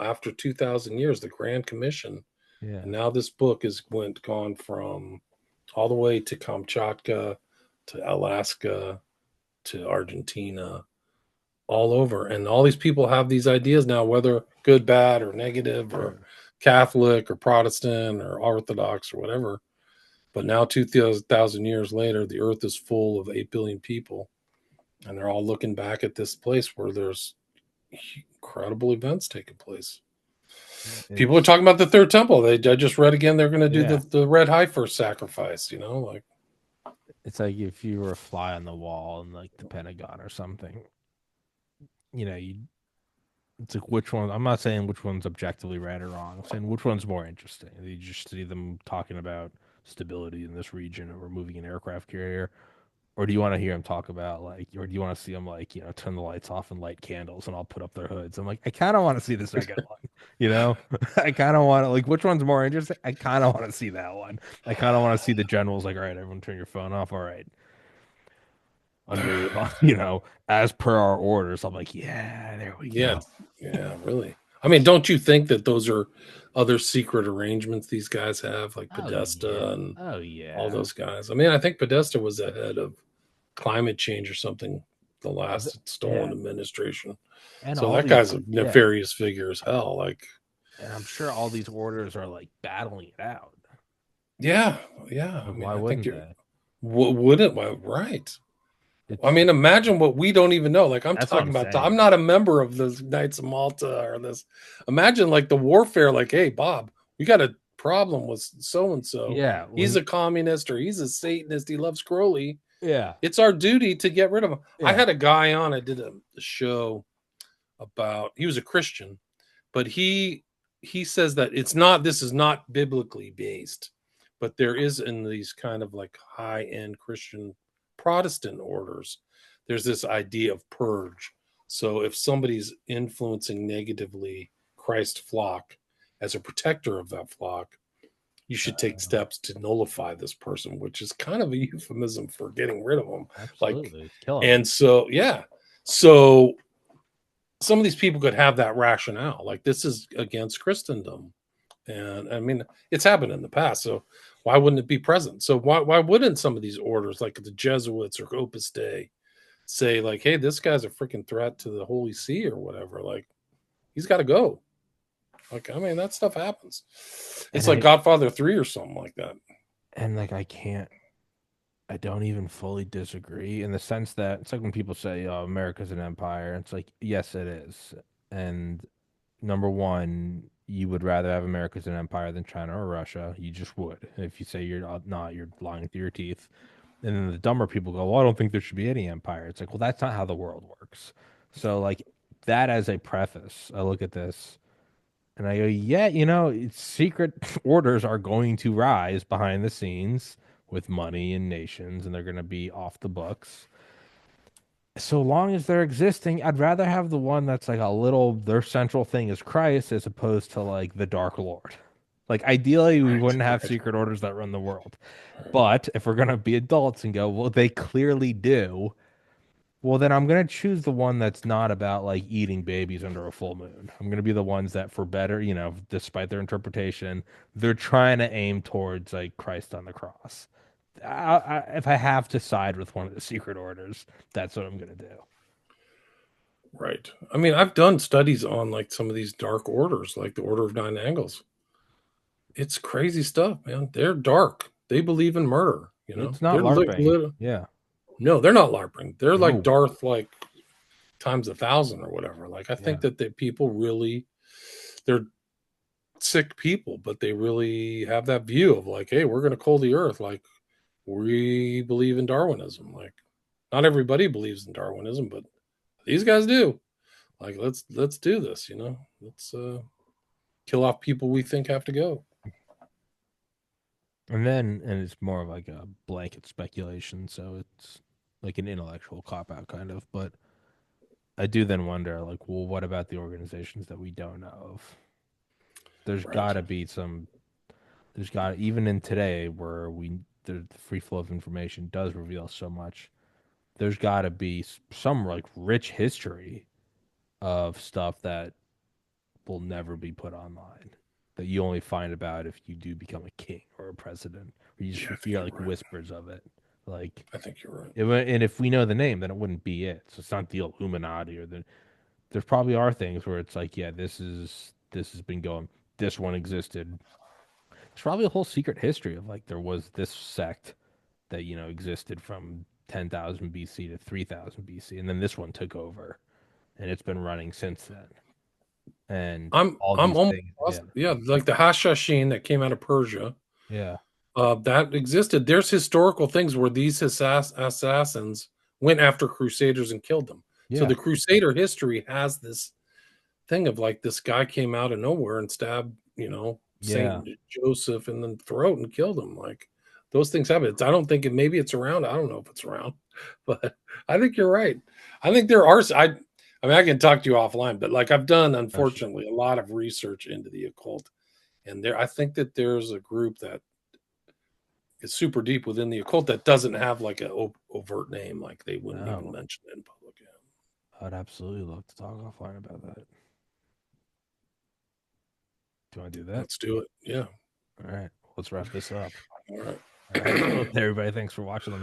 after 2,000 years, the Grand Commission. Yeah. And now this book is went gone from all the way to Kamchatka, to Alaska, to Argentina, all over. And all these people have these ideas now, whether good, bad, or negative, or Sure. Catholic, or Protestant, or Orthodox, or whatever. But now, 2,000 years later, the earth is full of 8 billion people. And they're all looking back at this place where there's incredible events taking place. People are It's talking about the third temple. I just read again they're going to do yeah. the red heifer sacrifice. Like It's like if you were a fly on the wall in like the Pentagon or something, you it's like which one? I'm not saying which one's objectively right or wrong. I'm saying which one's more interesting. You just see them talking about stability in this region or removing an aircraft carrier, or do you want to hear them talk about like, or do you want to see them like, turn the lights off and light candles and all put up their hoods? I'm like, I kind of want to see the second one. I kind of want to like, which one's more interesting? I kind of want to see that one. I kind of want to see the generals like, all right, everyone turn your phone off. All right, under as per our orders. I'm like, yeah, there we yeah, go. yeah, really. I mean, don't you think that those are other secret arrangements these guys have, like Oh yeah. Podesta and Oh all yeah. those guys? I mean, I think Podesta was the head of climate change or something, the Th- last stolen Yeah. administration. And So all that these, guy's a yeah. nefarious figure as hell. Like, And I'm sure all these orders are like battling it out. yeah, yeah. I Like, mean, why I think wouldn't you're they? wouldn't well, right. I It's mean, imagine what we don't even know. Like I'm that's what talking I'm about, I'm saying. not a member of the Knights of Malta or this. Imagine like the warfare. Like, hey, Bob, we got a problem with so and so. Yeah. He's a communist or he's a Satanist. He loves Crowley. Yeah. It's our duty to get rid of him. I Yeah. had a guy on. I did a show about. He was a Christian, but he says that it's not. This is not biblically based, but there is in these kind of like high end Christian Protestant orders. There's this idea of purge. So if somebody's influencing negatively Christ's flock as a protector of that flock, you should take Uh, steps to nullify this person, which is kind of a euphemism for getting rid of them. Like, absolutely. Killing them. and so, yeah. So some of these people could have that rationale. Like, this is against Christendom. And I mean, it's happened in the past. So why wouldn't it be present? So why wouldn't some of these orders, like the Jesuits or Opus Dei, say like, hey, this guy's a freaking threat to the Holy See or whatever? Like, he's got to go. Like, I mean, that stuff happens. And It's like I Godfather 3 or something like that. and like I don't even fully disagree in the sense that it's like when people say, "Oh, America's an empire." It's like, yes, it is. And number one, you would rather have America as an empire than China or Russia. You just would. If you say you're not, you're lying through your teeth. And then the dumber people go, "Well, I don't think there should be any empire." It's like, well, that's not how the world works. So, like, that as a preface, I look at this and I go, yeah, secret orders are going to rise behind the scenes with money and nations, and they're going to be off the books so long as they're existing. I'd rather have the one that's like a little, their central thing is Christ as opposed to like the Dark Lord. Like ideally, we Right, wouldn't have right, secret orders that run the world. right. But if we're gonna be adults and go, well, they clearly do. Well, then I'm gonna choose the one that's not about like eating babies under a full moon. I'm gonna be the ones that, for better, despite their interpretation, they're trying to aim towards like Christ on the cross. If I have to side with one of the secret orders, that's what I'm gonna do. Right. I mean, I've done studies on like some of these dark orders, like the Order of Nine Angles. It's crazy stuff, man. They're dark. They believe in murder. It's not They're LARPing. Yeah. no, they're not LARPing. They're like No. Darth, like times 1,000 or whatever. Like I think Yeah. that the people really, they're sick people, but they really have that view of like, hey, we're going to cool the earth. Like we believe in Darwinism. Like not everybody believes in Darwinism, but these guys do. Like let's do this. Let's kill off people we think have to go. And it's more of like a blanket speculation, so it's like an intellectual cop out kind of. But I do then wonder, like, well, what about the organizations that we don't know of? There's got Right. to be some. There's got even in today where the free flow of information does reveal so much. There's got to be some like rich history of stuff that will never be put online that you only find about if you do become a king or a president, or you Yeah, just I think hear you're like right. whispers of it. Like, I think you're right. and if we know the name, then it wouldn't be it. So it's not the Illuminati or the. There probably are things where it's like, yeah, this has been going. This one existed. There's probably a whole secret history of like there was this sect that existed from 10,000 BC to 3,000 BC, and then this one took over, and it's been running since then. And all I'm these almost things, yeah, positive. Yeah, like the Hashashin that came out of Persia, yeah, that existed. There's historical things where these assassins went after crusaders and killed them. So yeah, the crusader history has this thing of like this guy came out of nowhere and stabbed, yeah. Saint Joseph in the throat and killed him. Like those things happen. I don't think maybe it's around. I don't know if it's around, but I think you're right. I think there are. I mean, I can talk to you offline, but like I've done, That's true. unfortunately, a lot of research into the occult, and I think that there's a group that is super deep within the occult that doesn't have like an overt name, like they wouldn't even No, mention it in public. Yeah. I'd absolutely love to talk offline about that. Do you want to do that? Let's do it. Yeah. All right, let's wrap this up. All right. All right, well, everybody, thanks for watching.